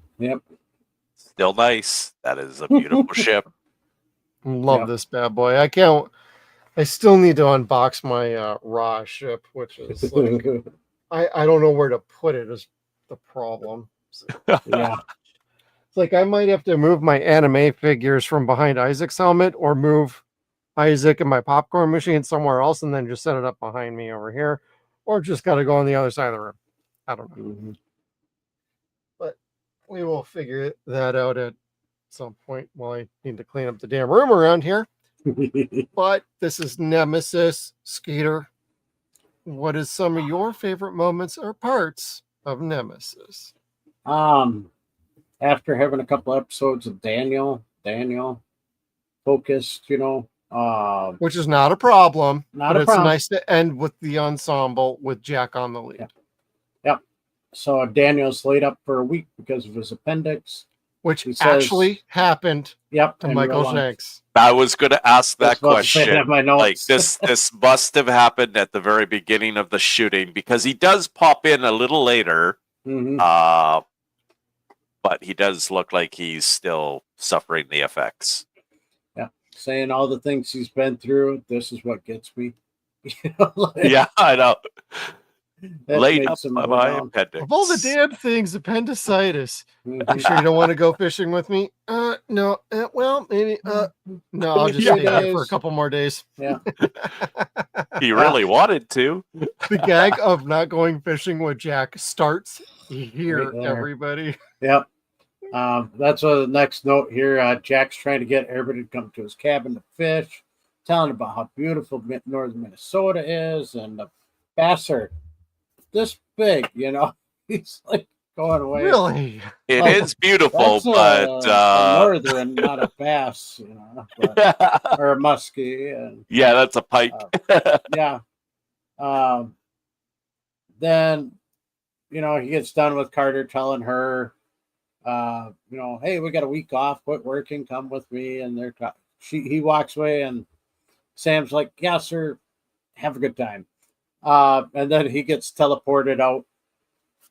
still nice. That is a beautiful ship. Love this bad boy. I still need to unbox my Raw ship, which is like, I don't know where to put it is the problem. Yeah. It's like I might have to move my anime figures from behind Isaac's helmet or move Isaac and my popcorn machine somewhere else and then just set it up behind me over here, or just got to go on the other side of the room. I don't know. But we will figure that out at some point. Well, I need to clean up the damn room around here. But this is Nemesis. Skeeter, what is some of your favorite moments or parts of Nemesis? After having a couple episodes of Daniel focused, which is not a problem. Not but a it's problem. nice to end with the ensemble with Jack on the lead. Yep. So Daniel's laid up for a week because of his appendix, which he actually happened to in Michael Shanks. I was going to ask that question. Like this must have happened at the very beginning of the shooting because he does pop in a little later. But he does look like he's still suffering the effects. Yeah, saying all the things he's been through. This is what gets me. Yeah, I know. Laid up by my appendix. Of all the damn things, appendicitis. You sure you don't want to go fishing with me? No. Well, maybe. No, I'll just stay here for a couple more days. Yeah. He really wanted to. The gag of not going fishing with Jack starts here, Right there. Everybody. Yep. That's the next note here. Jack's trying to get everybody to come to his cabin to fish, telling about how beautiful northern Minnesota is, and the bass are this big, He's like going away. Really? It is beautiful, but a northern, not a bass, or a muskie. And, yeah, that's a pike. Yeah. Then, he gets done with Carter telling her, hey, we got a week off, quit working, come with me. And he walks away, and Sam's like, yeah, sir, have a good time. And then he gets teleported out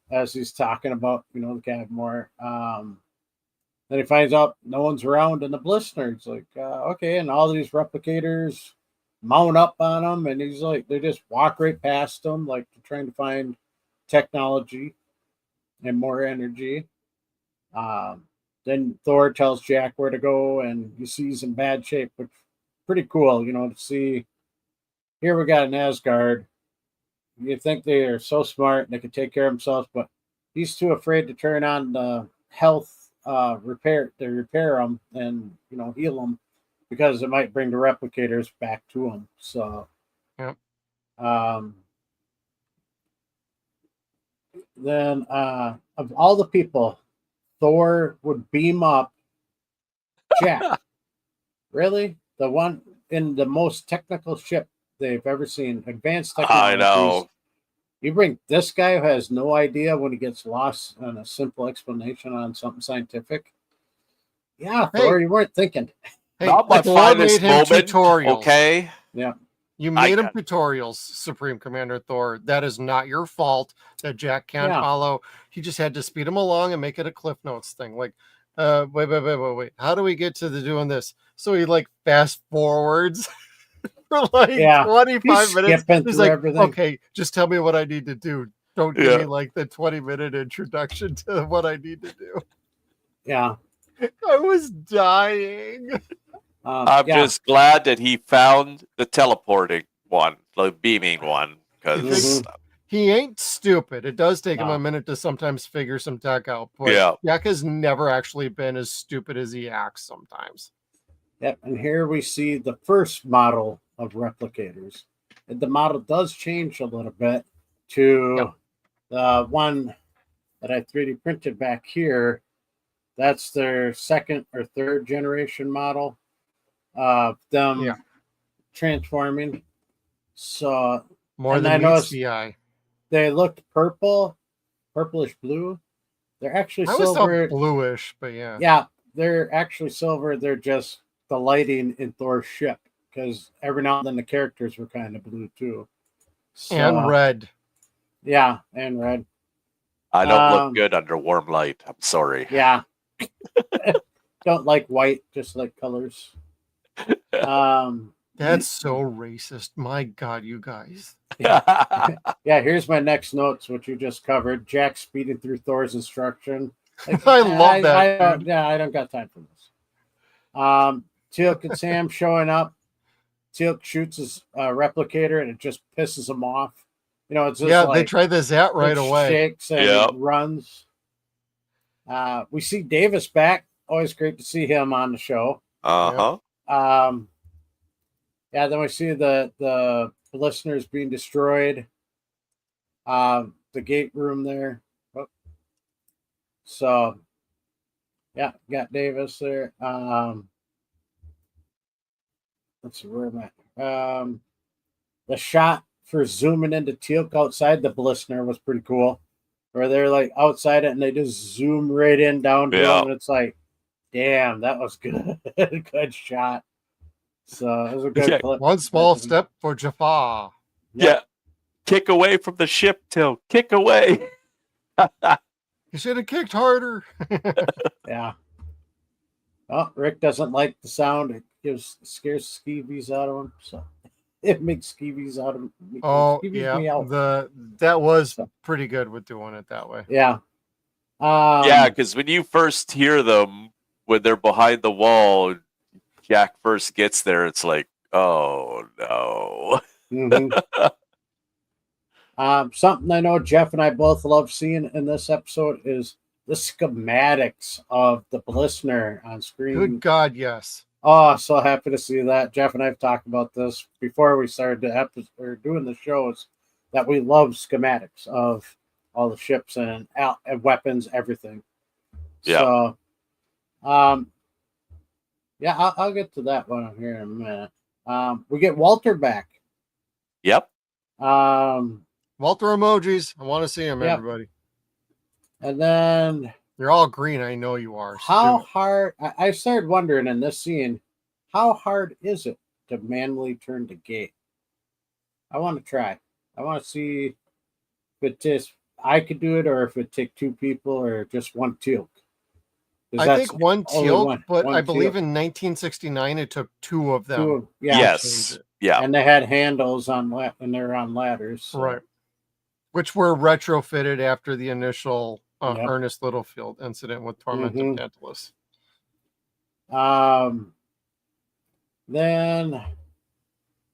as he's talking about, the cab more. Then he finds out no one's around in the Blister. It's like, okay. And all these replicators mount up on him. And he's like, they just walk right past him, like trying to find technology and more energy. Then Thor tells Jack where to go, and you see he's in bad shape, which pretty cool, to see. Here we got an Asgard, you think they are so smart and they can take care of themselves, but he's too afraid to turn on the health repair to repair them and heal them because it might bring the replicators back to him. So, Yep. Then of all the people, Thor would beam up Jack. Really? The one in the most technical ship they've ever seen, advanced technologies. I know. You bring this guy who has no idea when he gets lost on a simple explanation on something scientific. Yeah, Thor, you weren't thinking. Hey, Not my Thor finest made him moment. tutorials. Okay. Yeah. You made him tutorials, Supreme Commander Thor. That is not your fault that Jack can't follow. He just had to speed him along and make it a Cliff Notes thing. Like, wait. How do we get to the doing this? So he like fast forwards for like 25 minutes. He's like, everything. okay, just tell me what I need to do. Don't give me like the 20-minute introduction to what I need to do. Yeah. I was dying. I'm just glad that he found the teleporting one, the beaming one, because he ain't stupid. It does take him a minute to sometimes figure some tech out, but Jack has never actually been as stupid as he acts sometimes. Yep, and here we see the first model of replicators. And the model does change a little bit to the one that I 3D printed back here. That's their second or third generation model of them transforming. So more than meets the eye. They looked purplish blue. They're actually silver. Bluish, but yeah. Yeah, they're actually silver. They're just the lighting in Thor's ship, because every now and then the characters were kind of blue too. So, and red. Yeah, and red. I don't look good under warm light. I'm sorry. Yeah. Don't like white, just like colors. That's so racist. My God, you guys. Yeah, here's my next notes, which you just covered. Jack speeding through Thor's instruction. Like, I love that. I don't got time for this. Teal'c and Sam showing up. Teal'c shoots his replicator and it just pisses him off. It's just they try the Zat right away. Shakes and runs. We see Davis back. Always great to see him on the show. Then we see the listeners being destroyed. The gate room there. So, got Davis there. Let's see, where am I? The shot for zooming into Teal'c outside the listener was pretty cool. Where they're like outside it and they just zoom right in down to him, and it's like, damn, that was good. Good shot. So it was a good clip. One small step for Jafar. Yeah. Kick away from the ship, Till. Kick away. You should have kicked harder. Yeah. Oh, Rick doesn't like the sound. It scares skeevies out of him. So it makes skeevies out of him. That was pretty good with doing it that way. Yeah. Because when you first hear them, when they're behind the wall, Jack first gets there, it's like, oh no. Something I know Jeff and I both love seeing in this episode is the schematics of the listener on screen. Good God, yes. Oh, so happy to see that. Jeff and I have talked about this before we started the episode or doing the shows, that we love schematics of all the ships and weapons, everything. Yeah. So, I'll get to that one here in a minute. We get Walter back. Yep. Walter emojis. I want to see him, everybody. And then you're all green. I know you are. How hard? I started wondering in this scene, how hard is it to manually turn the gate? I want to try. I want to see if it just I could do it, or if it take two people, or just one Teal'c. I think one Teal'c, but I believe in 1969 it took two of them. Yes. Yeah. And they had handles and they're on ladders. So. Right. Which were retrofitted after the initial Ernest Littlefield incident with Tormented Tantalus. Then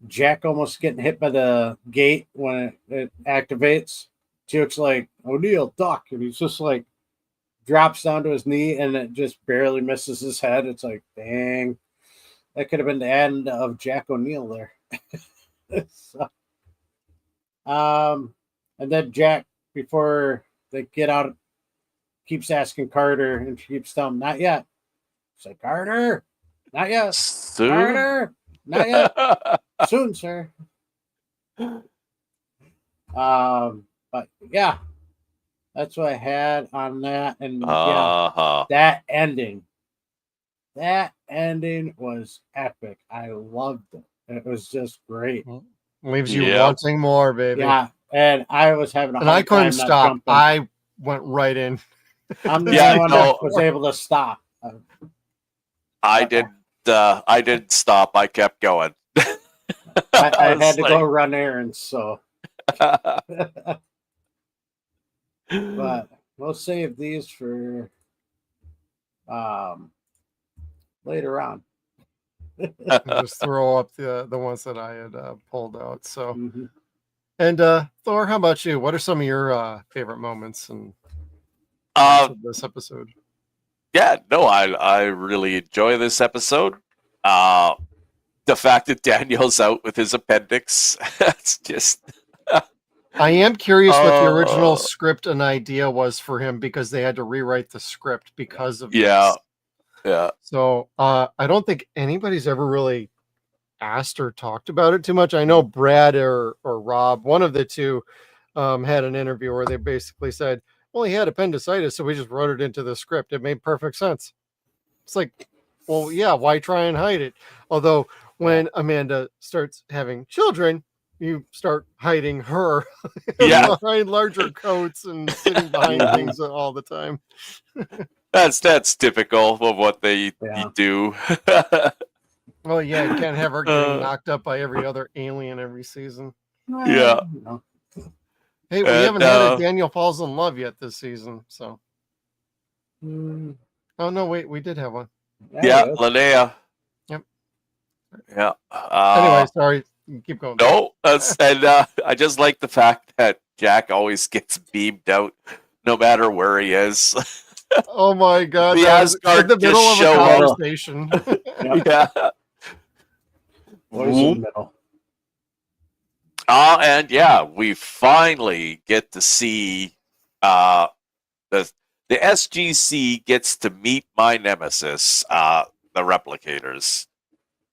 Jack almost getting hit by the gate when it activates. Teal'c's like, O'Neill, duck. And he's just like, drops down to his knee and it just barely misses his head. It's like, dang. That could have been the end of Jack O'Neill there. So, and then Jack, before they get out, keeps asking Carter, and she keeps telling him, not yet. Say, Carter, not yet. Soon? Carter, not yet. Soon, sir. But yeah, that's what I had on that. And yeah, that ending was epic. I loved it. It was just great. Leaves you wanting more, baby. Yeah, and I was having a hard I couldn't time not stop. jumping. I went right in. I'm the only one that was able to stop. I didn't stop. I kept going. I had to go run errands, so. But we'll save these for later on. Just throw up the ones that I had pulled out. So, and Thor, how about you? What are some of your favorite moments and of this episode? Yeah, no, I really enjoy this episode. The fact that Daniel's out with his appendix, it's just. I am curious what the original script and idea was for him, because they had to rewrite the script because of this. Yeah. So I don't think anybody's ever really asked or talked about it too much. I know Brad or Rob, one of the two, had an interview where they basically said, well, he had appendicitis, so we just wrote it into the script. It made perfect sense. It's like, well, yeah, why try and hide it? Although when Amanda starts having children, you start hiding her behind larger coats and sitting behind things all the time. That's typical of what they do. Well, yeah, you can't have her getting knocked up by every other alien every season. Yeah. Hey, we haven't had a Daniel Falls in Love yet this season, so. Oh no, wait, we did have one. Yeah, Linnea. Yep. Yeah. Anyway, sorry. Keep going. No, and I just like the fact that Jack always gets beamed out, no matter where he is. Oh my God! The Asgard in the middle of a show conversation. Yeah. What is in the middle? And yeah, we finally get to see the SGC gets to meet my nemesis, the replicators.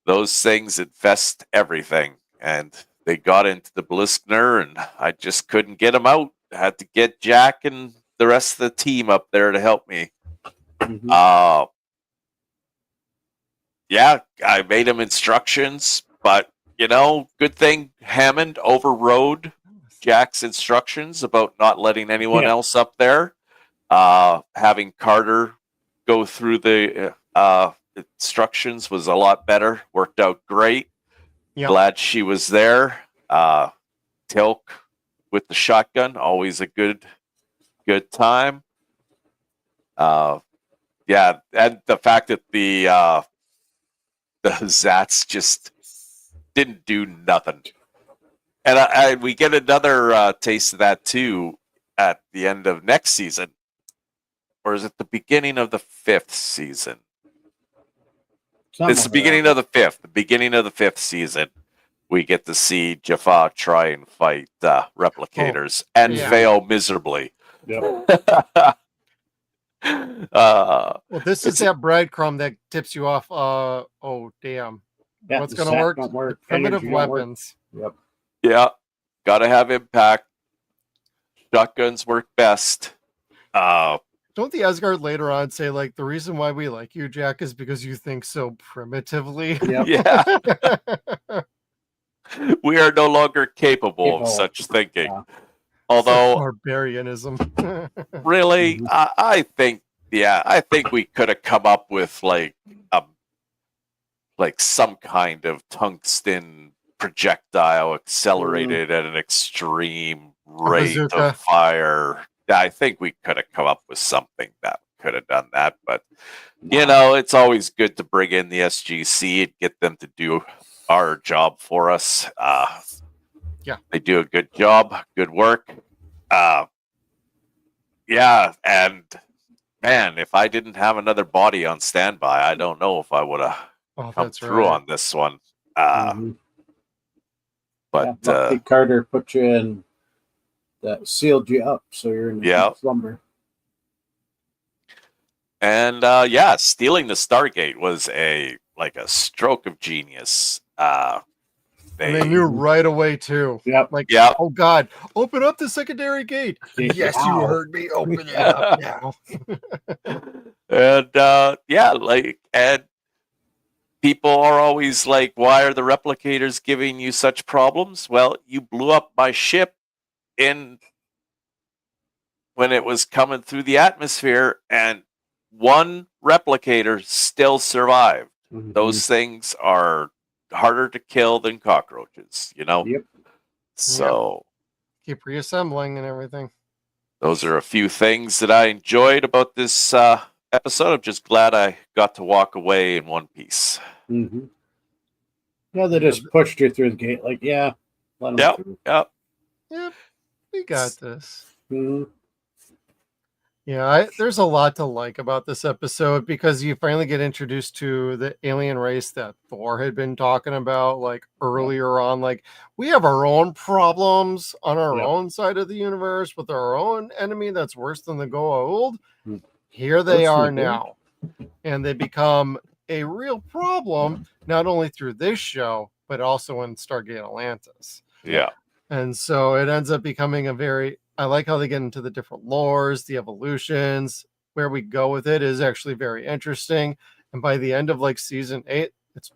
Those things infest everything, and they got into the Bliskner, and I just couldn't get them out. I had to get Jack and the rest of the team up there to help me. Yeah, I made him instructions, but good thing Hammond overrode Jack's instructions about not letting anyone else up there. Having Carter go through the instructions was a lot better. Worked out great. Glad she was there. Tilk with the shotgun, always a good time. Yeah, and the fact that the Zats just didn't do nothing. And we get another taste of that too at the end of next season. Or is it the beginning of the 5th season? It's the beginning of the 5th. The beginning of the 5th season, we get to see Jaffa try and fight replicators and fail miserably. Yep. Well, this is that breadcrumb that tips you off. Oh, damn. Yeah, what's going to work? Primitive weapons. Yep. Yeah. Got to have impact. Shotguns work best. Don't the Asgard later on say, like, the reason why we like you, Jack, is because you think so primitively? Yep. Yeah. We are no longer capable of such thinking. Yeah. Although barbarianism. Really, I think we could have come up with like some kind of tungsten projectile accelerated at an extreme rate of fire. I think we could have come up with something that could have done that, but it's always good to bring in the SGC and get them to do our job for us. Yeah. They do a good job, good work. Yeah, and man, if I didn't have another body on standby, I don't know if I would have come that's through right. on this one. Mhm. But Bucky Carter put you in, that sealed you up, so you're in a Yeah. deep slumber. And stealing the Stargate was a stroke of genius. And they knew right away too. Yep. Like, Yep. oh God, open up the secondary gate. Yes, you Ow. heard me. Open it up now. And and people are always like, why are the replicators giving you such problems? Well, you blew up my ship when it was coming through the atmosphere, and one replicator still survived. Mhm. Those things are harder to kill than cockroaches, Yep. So Keep reassembling and everything. those are a few things that I enjoyed about this episode. I'm just glad I got to walk away in one piece. Mm-hmm. Yeah, they just pushed you through the gate. Like, yeah, let them through. Yep. Yep, we got this. Mhm. Yeah, there's a lot to like about this episode because you finally get introduced to the alien race that Thor had been talking about like earlier on. Like, we have our own problems on our own side of the universe with our own enemy that's worse than the Goa'uld. Here they are now, and they become a real problem not only through this show but also in Stargate Atlantis. Yeah. And so it ends up becoming I like how they get into the different lores, the evolutions. Where we go with it is actually very interesting. And by the end of like season 8, it's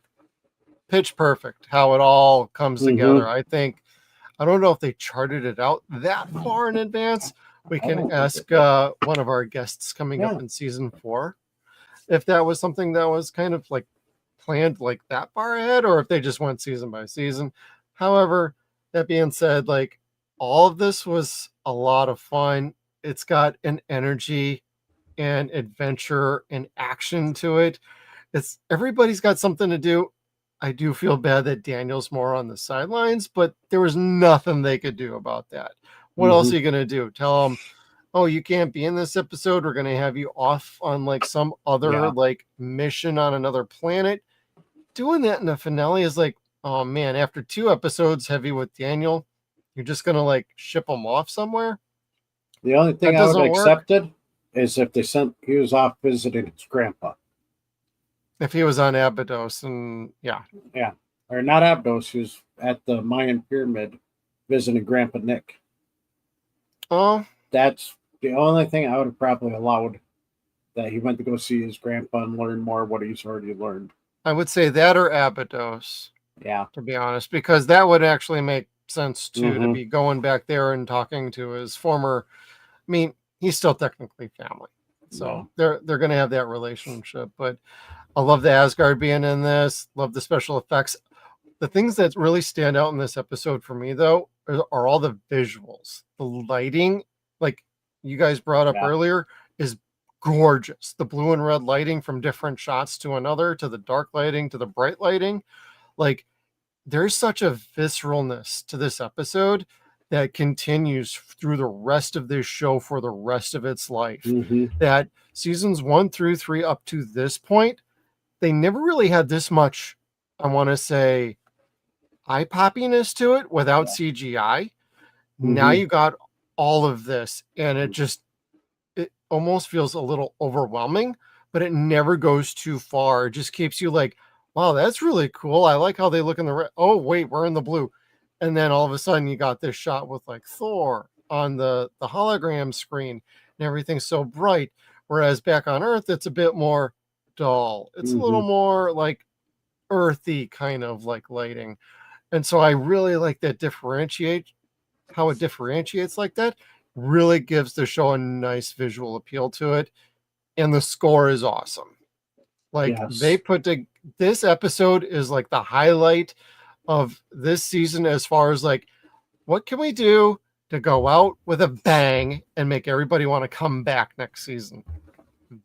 pitch perfect how it all comes together. I don't know if they charted it out that far in advance. We can ask one of our guests coming up in season 4 if that was something that was kind of like planned like that far ahead, or if they just went season by season. However, that being said, like, all of this was a lot of fun. It's got an energy and adventure and action to it. Everybody's got something to do. I do feel bad that Daniel's more on the sidelines, but there was nothing they could do about that. What else are you going to do? Tell them, oh, you can't be in this episode. We're going to have you off on like some other like mission on another planet. Doing that in the finale is like, oh man, after 2 episodes heavy with Daniel, you're just going to like ship him off somewhere. The only thing I would have accepted is if he was off visiting his grandpa. If he was on Abydos, and yeah, or not Abydos, he was at the Mayan pyramid visiting Grandpa Nick. Oh, that's the only thing I would have probably allowed, that he went to go see his grandpa and learn more what he's already learned. I would say that or Abydos. Yeah, to be honest, because that would actually make sense too, to be going back there and talking to his former. I mean, he's still technically family, so they're going to have that relationship. But I love the Asgard being in this. Love the special effects. The things that really stand out in this episode for me, though, are all the visuals. The lighting, like you guys brought up earlier, is gorgeous. The blue and red lighting from different shots to another, to the dark lighting, to the bright lighting. Like, there's such a visceralness to this episode that continues through the rest of this show for the rest of its life. That seasons 1 through 3 up to this point, they never really had this much, I want to say, eye-poppiness to it without CGI. Now you got all of this, and it almost feels a little overwhelming, but it never goes too far. It just keeps you like, wow, that's really cool. I like how they look in the red. Oh, wait, we're in the blue. And then all of a sudden you got this shot with like Thor on the hologram screen and everything's so bright. Whereas back on Earth, it's a bit more dull. It's a little more like earthy kind of like lighting. And so I really like that how it differentiates like that. Really gives the show a nice visual appeal to it. And the score is awesome. Like they this episode is like the highlight of this season as far as like, what can we do to go out with a bang and make everybody want to come back next season?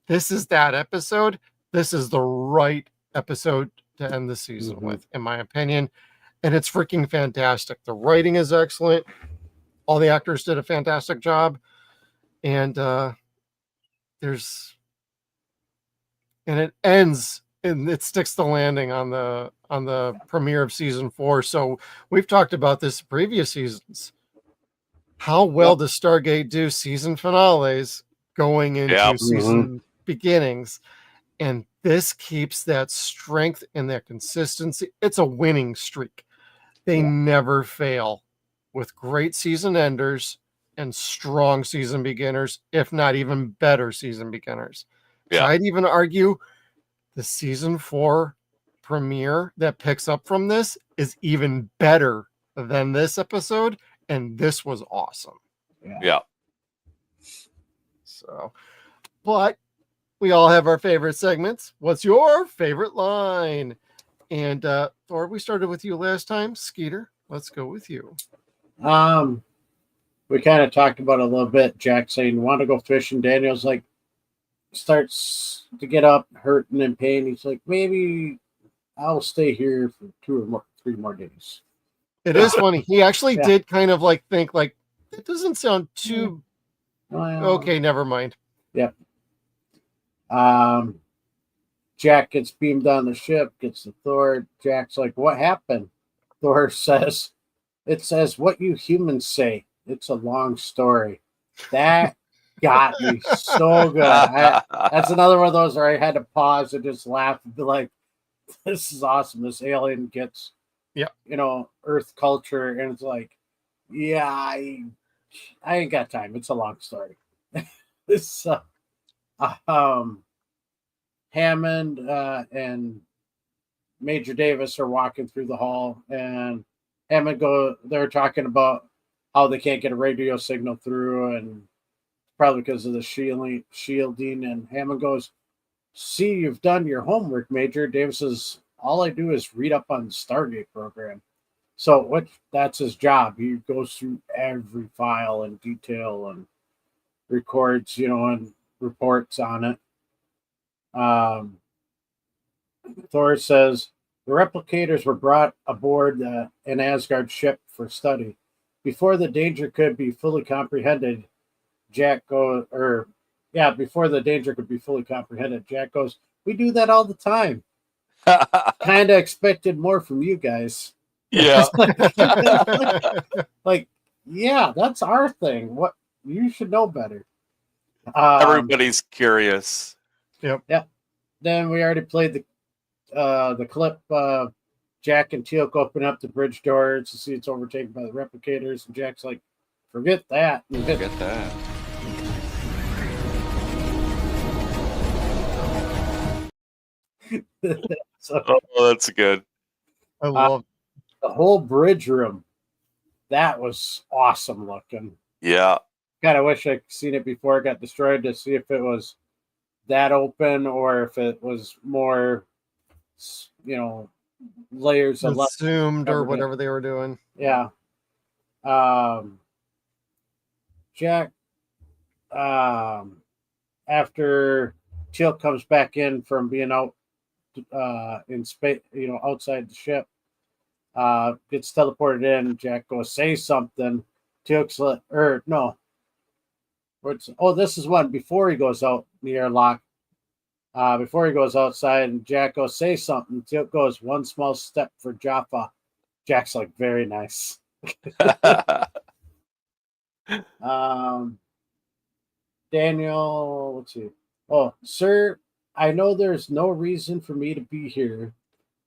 This is that episode. This is the right episode to end the season with, in my opinion. And it's freaking fantastic. The writing is excellent. All the actors did a fantastic job. And it ends and it sticks the landing on the premiere of season 4. So we've talked about this previous seasons. How well does Stargate do season finales going into season beginnings? And this keeps that strength and that consistency. It's a winning streak. They never fail with great season enders and strong season beginners, if not even better season beginners. So I'd even argue the season 4 premiere that picks up from this is even better than this episode. And this was awesome. Yeah. So, but we all have our favorite segments. What's your favorite line? And Thor, we started with you last time. Skeeter, let's go with you. We kind of talked about it a little bit. Jack saying, want to go fishing. Daniel's like, starts to get up, hurt and in pain. He's like, maybe I'll stay here for 3 more days. It is funny. He actually did kind of like think like, it doesn't sound too okay. Never mind. Yep. Jack gets beamed on the ship, gets to Thor. Jack's like, what happened? Thor says, it says what you humans say. It's a long story. That got me so good. That's another one of those where I had to pause and just laugh and be like, this is awesome. This alien gets, Earth culture. And it's like, I ain't got time. It's a long story. This, Hammond and Major Davis are walking through the hall, and they're talking about how they can't get a radio signal through, and probably because of the shielding. And Hammond goes, see, you've done your homework, Major. Davis says, all I do is read up on the Stargate program. So that's his job. He goes through every file in detail and records, and reports on it. Thor says the replicators were brought aboard an Asgard ship for study. Before the danger could be fully comprehended, Jack goes, we do that all the time. Kind of expected more from you guys. Yeah. That's our thing. What you should know better. Everybody's curious. Yep. Then we already played the clip. Jack and Teal'c open up the bridge doors to see it's overtaken by the replicators, and Jack's like, "Forget that." Forget that. That's good. I love the whole bridge room. That was awesome looking. Yeah. God, I wish I'd seen it before it got destroyed to see if it was that open or if it was more, layers of assumed or whatever they were doing. Yeah. Jack, after Teal'c comes back in from being out in space, outside the ship, gets teleported in. Jack goes, say something. Teal'c's this is one before he goes out in the airlock. Before he goes outside, and Jack goes, say something. Teal'c goes, one small step for Jaffa. Jack's like, very nice. Daniel, let's see. Oh, sir, I know there's no reason for me to be here.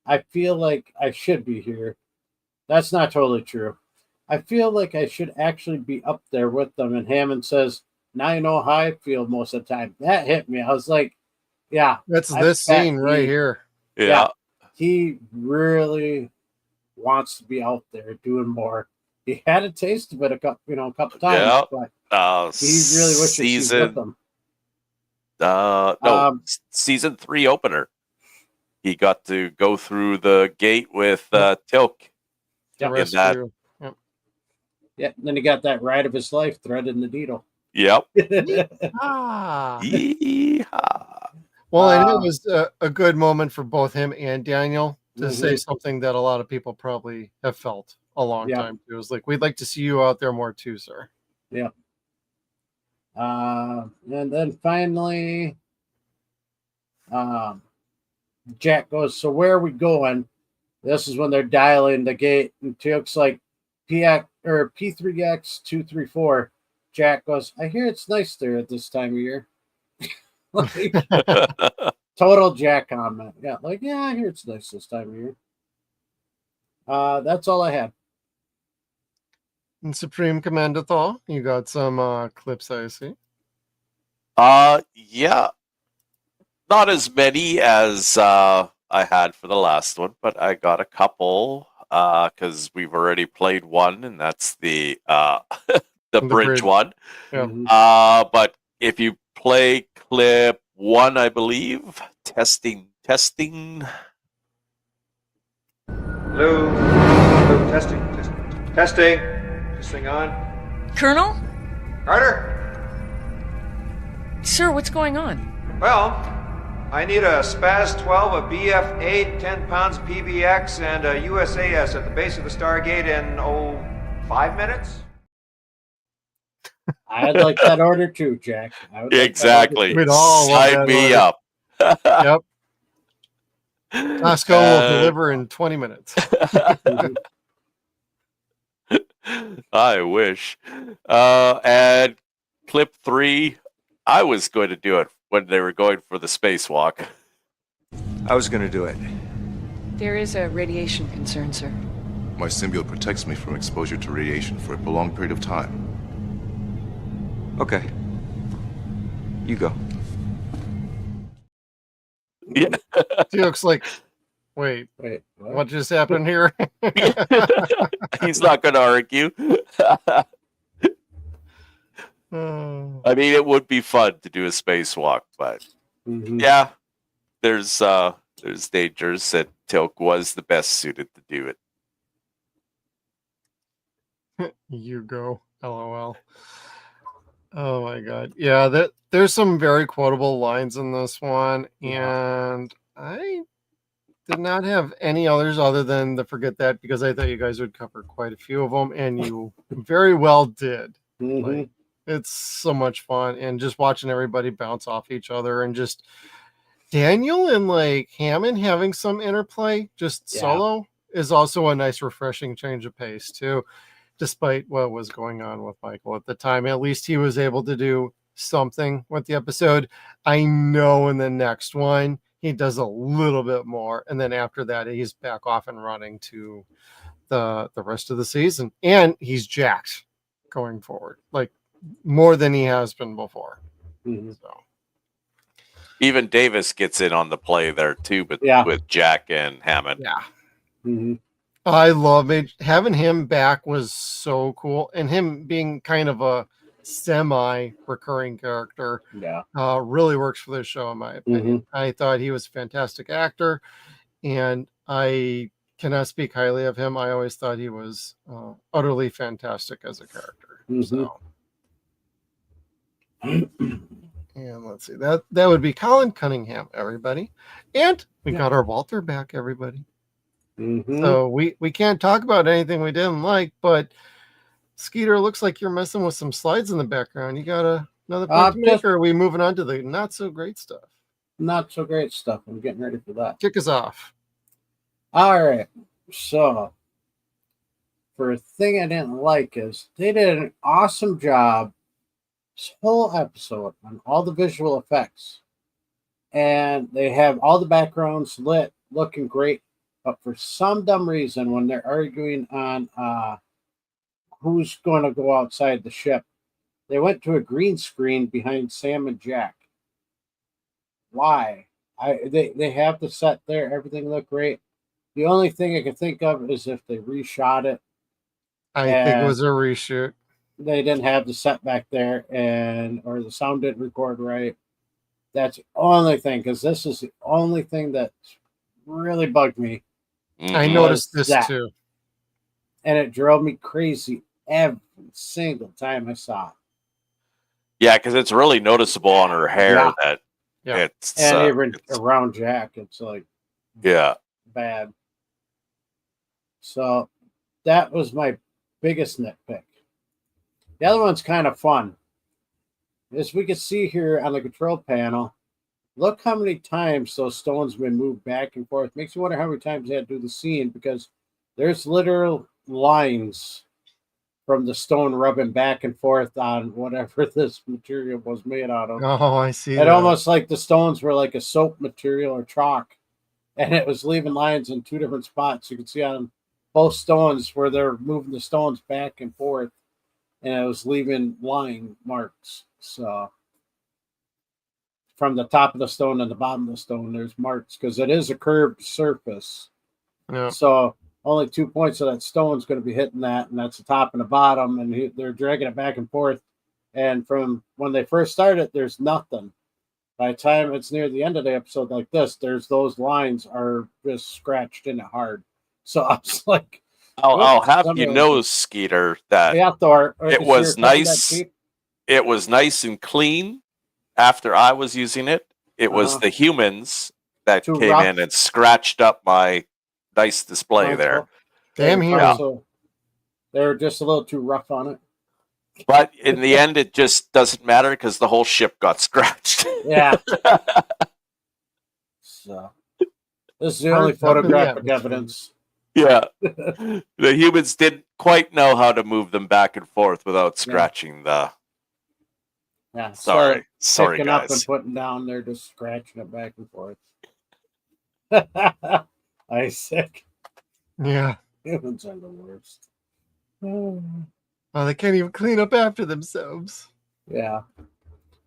I feel like I should be here. That's not totally true. I feel like I should actually be up there with them. And Hammond says, now you know how I feel most of the time. That hit me. I was like, yeah. That's this scene right here. Yeah. He really wants to be out there doing more. He had a taste of it a couple times, but he really wishes he was with them. Season 3 opener. He got to go through the gate with Teal'c. Yep. Yeah, and then he got that ride of his life, threading the needle. Yep. Yeehaw. Well, and it was a good moment for both him and Daniel to say Mhm. something that a lot of people probably have felt a long Yep. time. It was like, we'd like to see you out there more too, sir. Yeah. And then finally, Jack goes, "So where are we going?" This is when they're dialing the gate, and Teal'c's like, "PX or P3X234." Jack goes, "I hear it's nice there at this time of year." Like, total Jack comment. Yeah, like, yeah, I hear it's nice this time of year. That's all I had. And Supreme Commander Thor, you got some clips, I see. Yeah. Not as many as I had for the last one, but I got a couple because we've already played one, and that's the the bridge one. Yeah. But if you play clip 1, I believe, testing. Hello, testing. This thing on. Colonel? Carter? Sir, what's going on? Well, I need a SPAS 12, a BF 8, 10 pounds PBX, and a USAS at the base of the Stargate in, 5 minutes? I'd like that order too, Jack. I would like Exactly. that order too. We'd all love Sign that me order. up. Yep. Costco will deliver in 20 minutes. I wish. And clip 3, I was going to do it when they were going for the spacewalk. I was going to do it. There is a radiation concern, sir. My symbiote protects me from exposure to radiation for a prolonged period of time. Okay. You go. Yeah. He looks like, wait, what just happened here? He's not going to argue. I mean, it would be fun to do a spacewalk, but yeah, there's dangers that Teal'c was the best suited to do it. You go, LOL. Oh my god. Yeah, there's some very quotable lines in this one, and I did not have any others other than the forget that, because I thought you guys would cover quite a few of them, and you very well did. Like, it's so much fun, and just watching everybody bounce off each other, and just Daniel and like Hammond having some interplay just solo is also a nice refreshing change of pace too. Despite what was going on with Michael at the time, at least he was able to do something with the episode. I know in the next one he does a little bit more, and then after that he's back off and running to the rest of the season, and he's jacked going forward, like more than he has been before. So Even Davis gets in on the play there too, but with Jack and Hammond. Yeah. I love it. Having him back was so cool, and him being kind of a semi-recurring character really works for this show, in my opinion. I thought he was a fantastic actor, and I cannot speak highly of him. I always thought he was utterly fantastic as a character. So, and let's see, that would be Colin Cunningham, everybody, and we got our Walter back, everybody. So we can't talk about anything we didn't like, but Skeeter, looks like you're messing with some slides in the background. You got another point to make, or are we moving on to the not so great stuff? Not so great stuff. I'm getting ready for that. Kick us off. All right. So, for a thing I didn't like is they did an awesome job this whole episode on all the visual effects, and they have all the backgrounds lit, looking great. But for some dumb reason, when they're arguing on who's going to go outside the ship, they went to a green screen behind Sam and Jack. Why? They have the set there. Everything looked great. The only thing I can think of is if they reshot it. I think it was a reshoot. They didn't have the set back there, or the sound didn't record right. That's the only thing, because this is the only thing that really bugged me. I noticed this too. And it drove me crazy every single time I saw it. Yeah, because it's really noticeable on her hair that Yeah. It's And even around Jack, it's like bad. So that was my biggest nitpick. The other one's kind of fun. As we can see here on the control panel, look how many times those stones been moved back and forth. Makes you wonder how many times they had to do the scene, because there's literal lines from the stone rubbing back and forth on whatever this material was made out of. Oh, I see. It almost like the stones were like a soap material or chalk, and it was leaving lines in two different spots. You can see on both stones where they're moving the stones back and forth, and it was leaving line marks. So from the top of the stone and the bottom of the stone, there's marks because it is a curved surface. Yeah. So only 2 points of that stone is going to be hitting that, and that's the top and the bottom, and they're dragging it back and forth. And from when they first started, there's nothing. By the time it's near the end of the episode like this, there's those lines are just scratched in it hard. So I was like, I'll have you know, Skeeter, that Thor, it was nice. It was nice and clean after I was using it. It was the humans that came in and scratched up my nice display there. Damn hero. So they're just a little too rough on it. But in the end, it just doesn't matter because the whole ship got scratched. Yeah. So this is the only photographic evidence. Yeah. The humans didn't quite know how to move them back and forth without scratching the... Yeah. Sorry, picking guys. up and putting down, they're just scratching it back and forth. Isaac. Yeah. Humans are the worst. Oh, they can't even clean up after themselves. Yeah.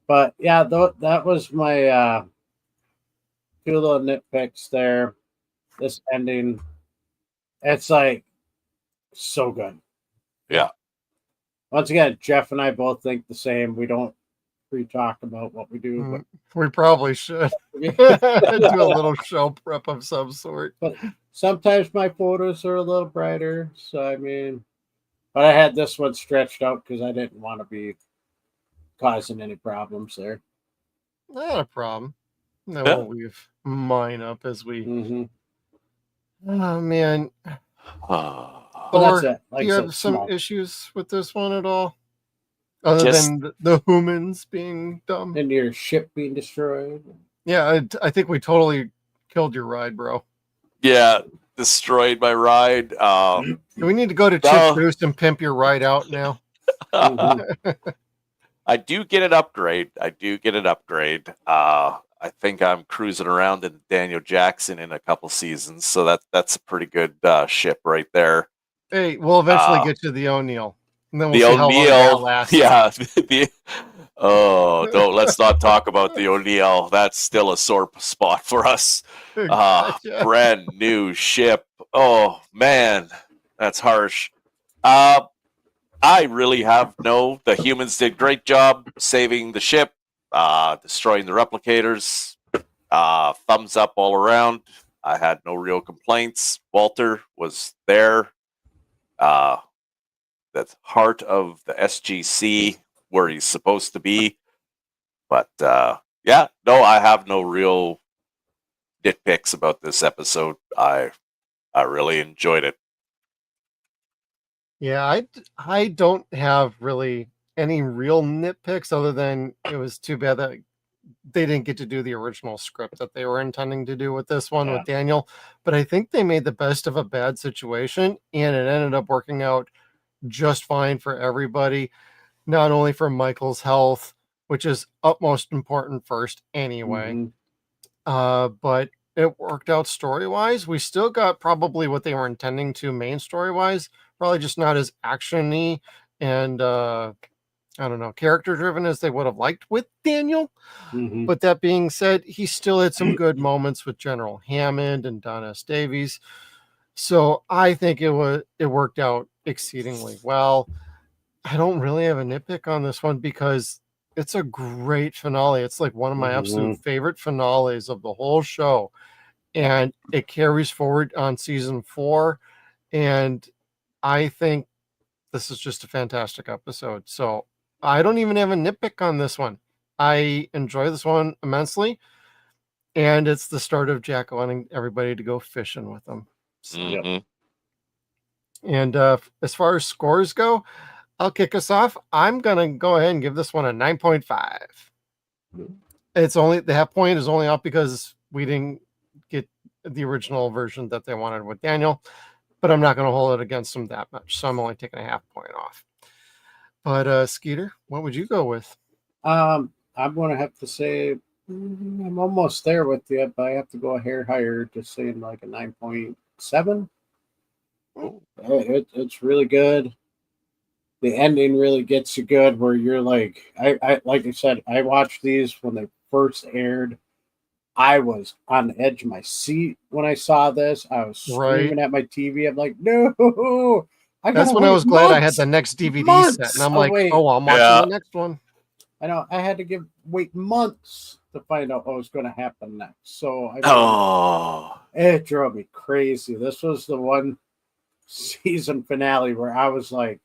But yeah, that was my few little nitpicks there. This ending, it's like so good. Yeah. Once again, Jeff and I both think the same. We don't pre-talk about what we do, but we probably should do a little show prep of some sort. But sometimes my photos are a little brighter, so I mean, but I had this one stretched out because I didn't want to be causing any problems there. Not a problem. No, we'll leave mine up as we. Oh man. That's it. Do you have some issues with this one at all? Other than the humans being dumb? And your ship being destroyed? Yeah, I think we totally killed your ride, bro. Yeah, destroyed my ride. Do we need to go to Chip Boost and pimp your ride out now? I do get an upgrade. I think I'm cruising around in Daniel Jackson in a couple seasons, so that's a pretty good ship right there. Hey, we'll eventually get to the O'Neill. And then we'll the see how long that O'Neill, lasts. Yeah. Let's not talk about the O'Neill. That's still a sore spot for us. Brand new ship. Oh man, that's harsh. I really have the humans did great job saving the ship, destroying the replicators. Thumbs up all around. I had no real complaints. Walter was there. That's heart of the SGC where he's supposed to be. But I have no real nitpicks about this episode. I really enjoyed it. Yeah, I don't have really any real nitpicks other than it was too bad that they didn't get to do the original script that they were intending to do with this one with Daniel. But I think they made the best of a bad situation, and it ended up working out just fine for everybody, not only for Michael's health, which is utmost important first anyway, but it worked out story-wise. We still got probably what they were intending to main story-wise, probably just not as action-y and I don't know, character-driven as they would have liked with Daniel. But that being said, he still had some good moments with General Hammond and Don S. Davies. So I think it worked out exceedingly well. I don't really have a nitpick on this one because it's a great finale. It's like one of my absolute favorite finales of the whole show. And it carries forward on season 4. And I think this is just a fantastic episode. So I don't even have a nitpick on this one. I enjoy this one immensely, and it's the start of Jack wanting everybody to go fishing with him. So, Mhm. and as far as scores go, I'll kick us off. I'm gonna go ahead and give this one a 9.5. It's only the half point is only up because we didn't get the original version that they wanted with Daniel, but I'm not going to hold it against them that much, so I'm only taking a half point off. But Skeeter, what would you go with? I'm going to have to say I'm almost there with you, but I have to go a hair higher, just saying like a 9.7. It's really good. The ending really gets you good, where you're like, I like I said, I watched these when they first aired. I was on the edge of my seat when I saw this. I was screaming at my TV. I'm like, no! That's when I was glad I had the next DVD set, and I'm like, oh, I'm watching the next one. I know I had to wait months to find out what was going to happen next. So it drove me crazy. This was the one season finale where I was like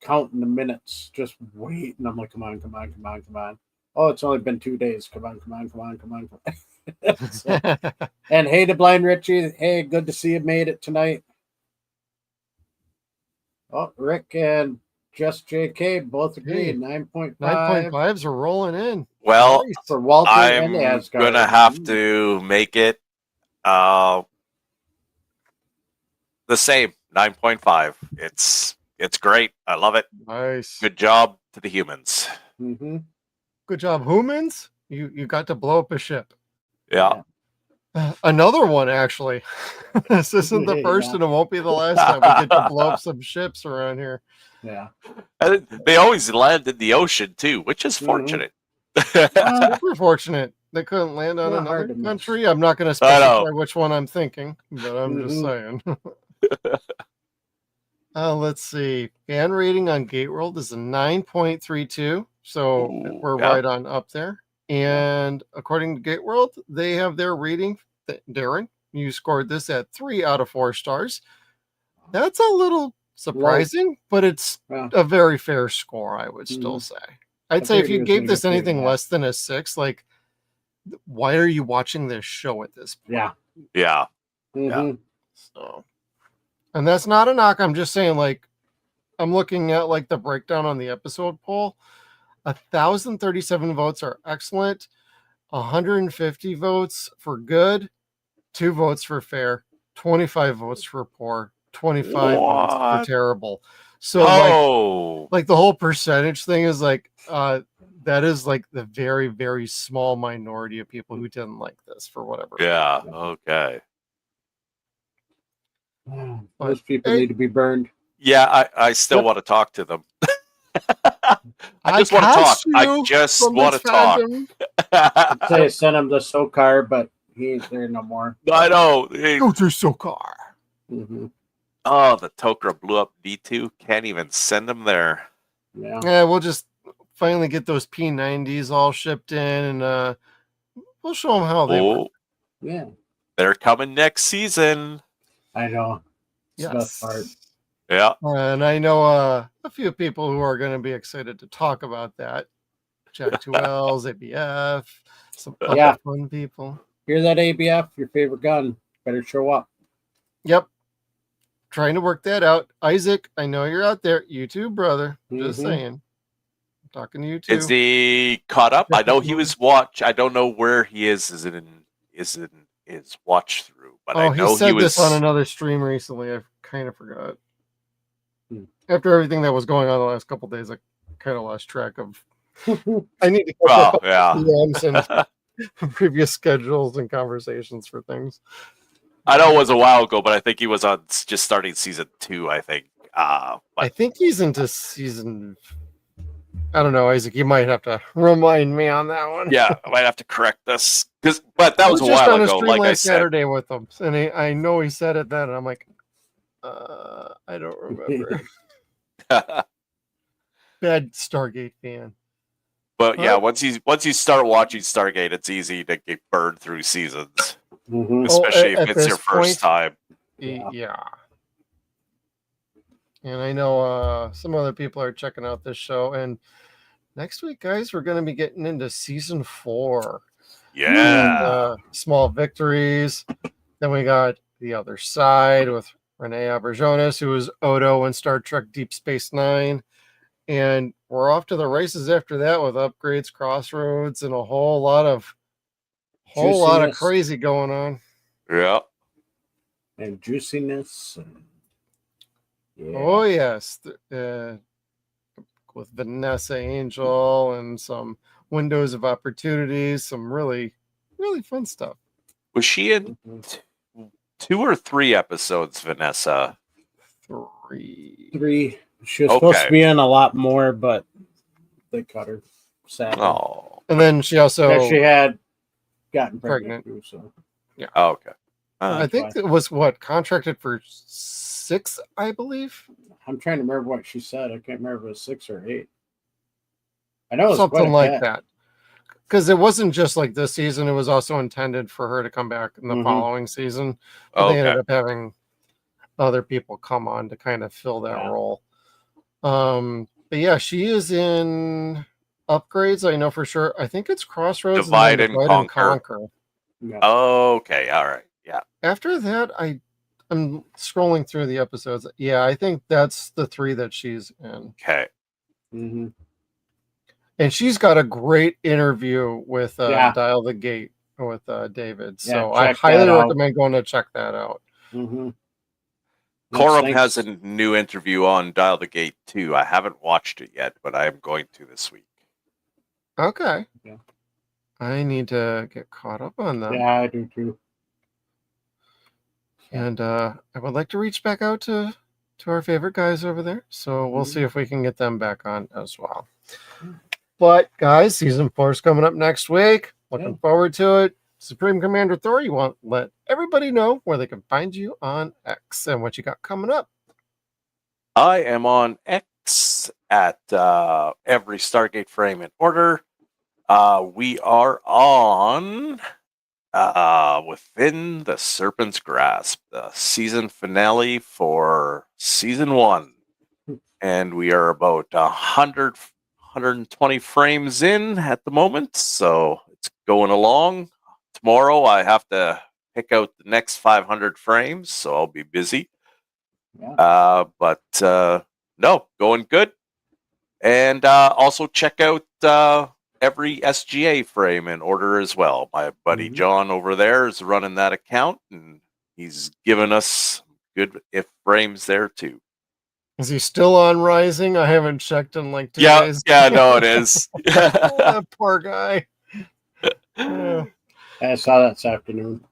counting the minutes, just waiting. I'm like, come on. Oh, it's only been 2 days. Come on. So, and hey to Blind Richie. Hey, good to see you made it tonight. Oh, Rick and Just JK both agreed. 9.5. 9.5s are rolling in. Well, Nice. For Walter I'm and Asgard. gonna have to make it the same 9.5. It's great. I love it. Nice. Good job to the humans. Mm-hmm. Good job, humans. You got to blow up a ship. Yeah. Another one, actually. This isn't the first, and it won't be the last time we get to blow up some ships around here. Yeah. And they always land in the ocean too, which is fortunate. Super fortunate. They couldn't land on another country. I'm not going to specify which one I'm thinking, but I'm just saying. Let's see. Fan rating on Gate World is a 9.32, so we're right on up there. And according to Gate World, they have their rating. Darren, you scored this at 3 out of 4 stars. That's a little surprising, but it's a very fair score, I would still say. I'd say if you gave this anything less than a 6, like, why are you watching this show at this point? Yeah. So, and that's not a knock. I'm just saying, like, I'm looking at like the breakdown on the episode poll. 1,037 votes are excellent, 150 votes for good, 2 votes for fair, 25 votes for poor, 25 votes for terrible. So like the whole percentage thing is like that is like the very, very small minority of people who didn't like this for whatever. Yeah. Okay. Those people need to be burned. Yeah, I still want to talk to them. I just want to talk. I just want to talk. Say send him to SOCAR, but he ain't there no more. I know. Go to SOCAR. Oh, the Tok'ra blew up D2. Can't even send them there. Yeah, we'll just finally get those P90s all shipped in, and we'll show them how they work. Yeah. They're coming next season. I know. Yes. Best part. Yeah. And I know a few people who are going to be excited to talk about that. Jack 2Ls, ABF, some other fun people. Hear that, ABF? Your favorite gun. Better show up. Yep. Trying to work that out. Isaac, I know you're out there. You too, brother. Just saying. I'm talking to you too. Is he caught up? I know he was I don't know where he is. Is it in his watch through? But I know he said he was this on another stream recently. I kind of forgot. After everything that was going on the last couple of days, I kind of lost track of. I need to catch up on DMs and previous schedules and conversations for things. I know it was a while ago, but I think he was on just starting season 2. I think. I think he's into season. I don't know, Isaac. You might have to remind me on that one. Yeah, I might have to correct this but that was a just while on ago. Like I said, Saturday with him, and I know he said it then, and I'm like, I don't remember. Bad Stargate fan. But yeah, once you start watching Stargate, it's easy to get burned through seasons, especially if it's your first time. Yeah. And I know some other people are checking out this show, and next week, guys, we're going to be getting into season 4. Yeah. And, small victories. Then we got The Other Side with Renee Auberjonois, who was Odo in Star Trek Deep Space Nine. And we're off to the races after that with Upgrades, Crossroads, and a whole lot of crazy going on. Yeah. And juiciness. And, yeah. Oh yes, with Vanessa Angel and some windows of opportunities, some really, really fun stuff. Was she in 2 or 3 episodes, Vanessa? 3. She was supposed to be in a lot more, but they cut her. Sadly. Oh. And then she also she had gotten pregnant too, so yeah. Oh, okay. I think it was contracted for 6, I believe. I'm trying to remember what she said. I can't remember if it was 6 or 8. I know it was something like bit. that. Because it wasn't just like this season; it was also intended for her to come back in the following season. But they ended up having other people come on to kind of fill that role. But yeah, she is in Upgrades. I know for sure. I think it's Crossroads. Divide and Conquer. Yeah. Okay, all right, yeah. After that, I'm scrolling through the episodes. Yeah, I think that's the 3 that she's in. Okay. Mm-hmm. And she's got a great interview with Dial the Gate with David. So I highly recommend going to check that out. Mm-hmm. Corum has a new interview on Dial the Gate too. I haven't watched it yet, but I am going to this week. Okay. Yeah. I need to get caught up on them. Yeah, I do too. And I would like to reach back out to our favorite guys over there. So we'll see if we can get them back on as well. But guys, season 4 is coming up next week. Looking forward to it. Supreme Commander Thor, you want to let everybody know where they can find you on X and what you got coming up. I am on X at every Stargate frame in order. We are on Within the Serpent's Grasp, the season finale for season 1. And we are about 120 frames in at the moment, so it's going along. Tomorrow I have to pick out the next 500 frames, so I'll be busy. Yeah. But no, going good. And also check out every SGA frame in order as well. My buddy John over there is running that account, and he's given us good frames there too. Is he still on Rising? I haven't checked in like 2 days. Yeah, no, it is. Oh, that poor guy. I saw that this afternoon.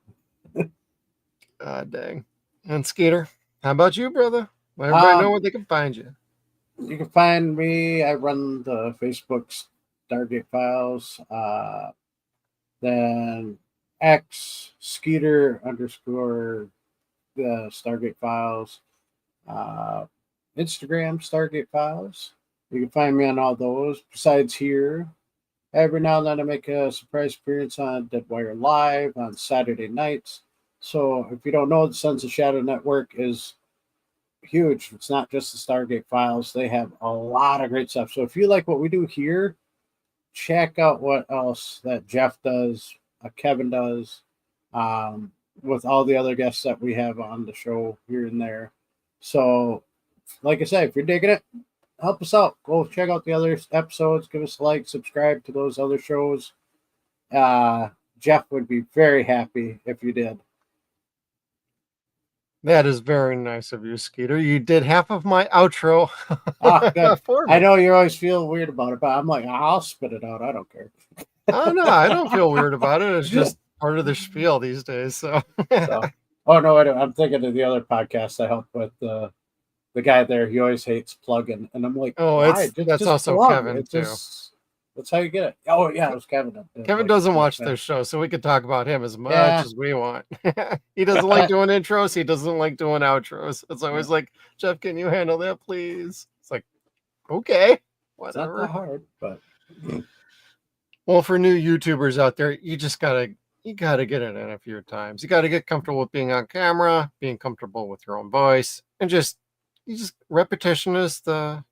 Dang. And Skeeter, how about you, brother? Let everybody know where they can find you. You can find me. I run the Facebook Stargate Files. Then X Skeeter _ the Stargate Files. Instagram Stargate Files. You can find me on all those. Besides here, every now and then I make a surprise appearance on Deadwire Live on Saturday nights. So if you don't know, the Sons of Shadow Network is huge. It's not just the Stargate Files. They have a lot of great stuff. So if you like what we do here, check out what else that Jeff does, Kevin does, with all the other guests that we have on the show here and there. So like I said, if you're digging it, help us out. Go check out the other episodes. Give us a like, subscribe to those other shows. Jeff would be very happy if you did. That is very nice of you, Skeeter. You did half of my outro. Good. For me. I know you always feel weird about it, but I'm like, I'll spit it out. I don't care. Oh, no, I don't feel weird about it. It's just part of the spiel these days. So. Oh, no, I don't. I'm thinking of the other podcast I help with. The guy there, he always hates plugging, and I'm like, oh, that's also plug. Kevin too. That's how you get it. Oh yeah, it was Kevin. Kevin doesn't watch this show, so we could talk about him as much as we want. He doesn't like doing intros. He doesn't like doing outros. It's always like, Jeff, can you handle that, please? It's like, okay, whatever. It's not that hard, but well, for new YouTubers out there, you gotta get it in a few times. You got to get comfortable with being on camera, being comfortable with your own voice, and repetition is the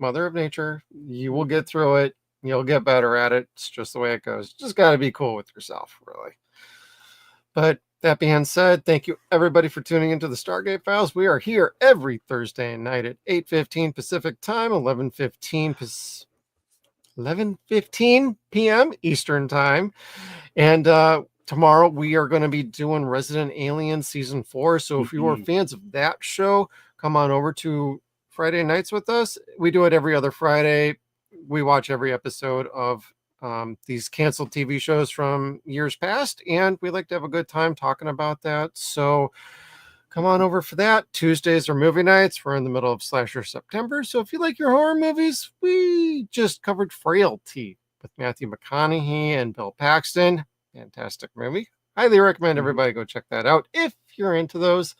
Mother of Nature. You will get through it. You'll get better at it. It's just the way it goes. Just got to be cool with yourself, really. But that being said, thank you everybody for tuning into the Stargate Files. We are here every Thursday night at 8:15 Pacific Time, 11:15 p.m. Eastern Time. And tomorrow we are going to be doing Resident Alien Season 4. So if you are fans of that show, come on over to Friday nights with us. We do it every other Friday. We watch every episode of these canceled TV shows from years past, and we like to have a good time talking about that. So come on over for that. Tuesdays are movie nights. We're in the middle of Slasher September. So if you like your horror movies, we just covered Frailty with Matthew McConaughey and Bill Paxton. Fantastic movie. Highly recommend everybody go check that out if you're into those.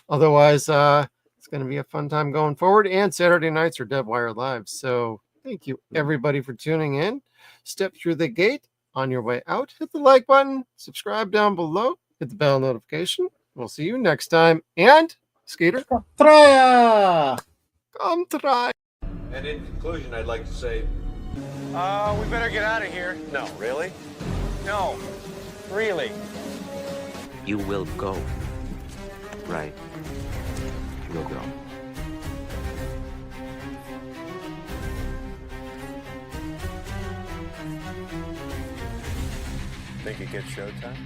Otherwise, it's going to be a fun time going forward. And Saturday nights are Dead Wire Live. So thank you everybody for tuning in. Step through the gate on your way out. Hit the like button. Subscribe down below. Hit the bell notification. We'll see you next time. And, Skeeter, Try! come try. And in conclusion, I'd like to say... We better get out of here. No, really? No. Really. You will go. Right. You'll go. Think it gets showtime?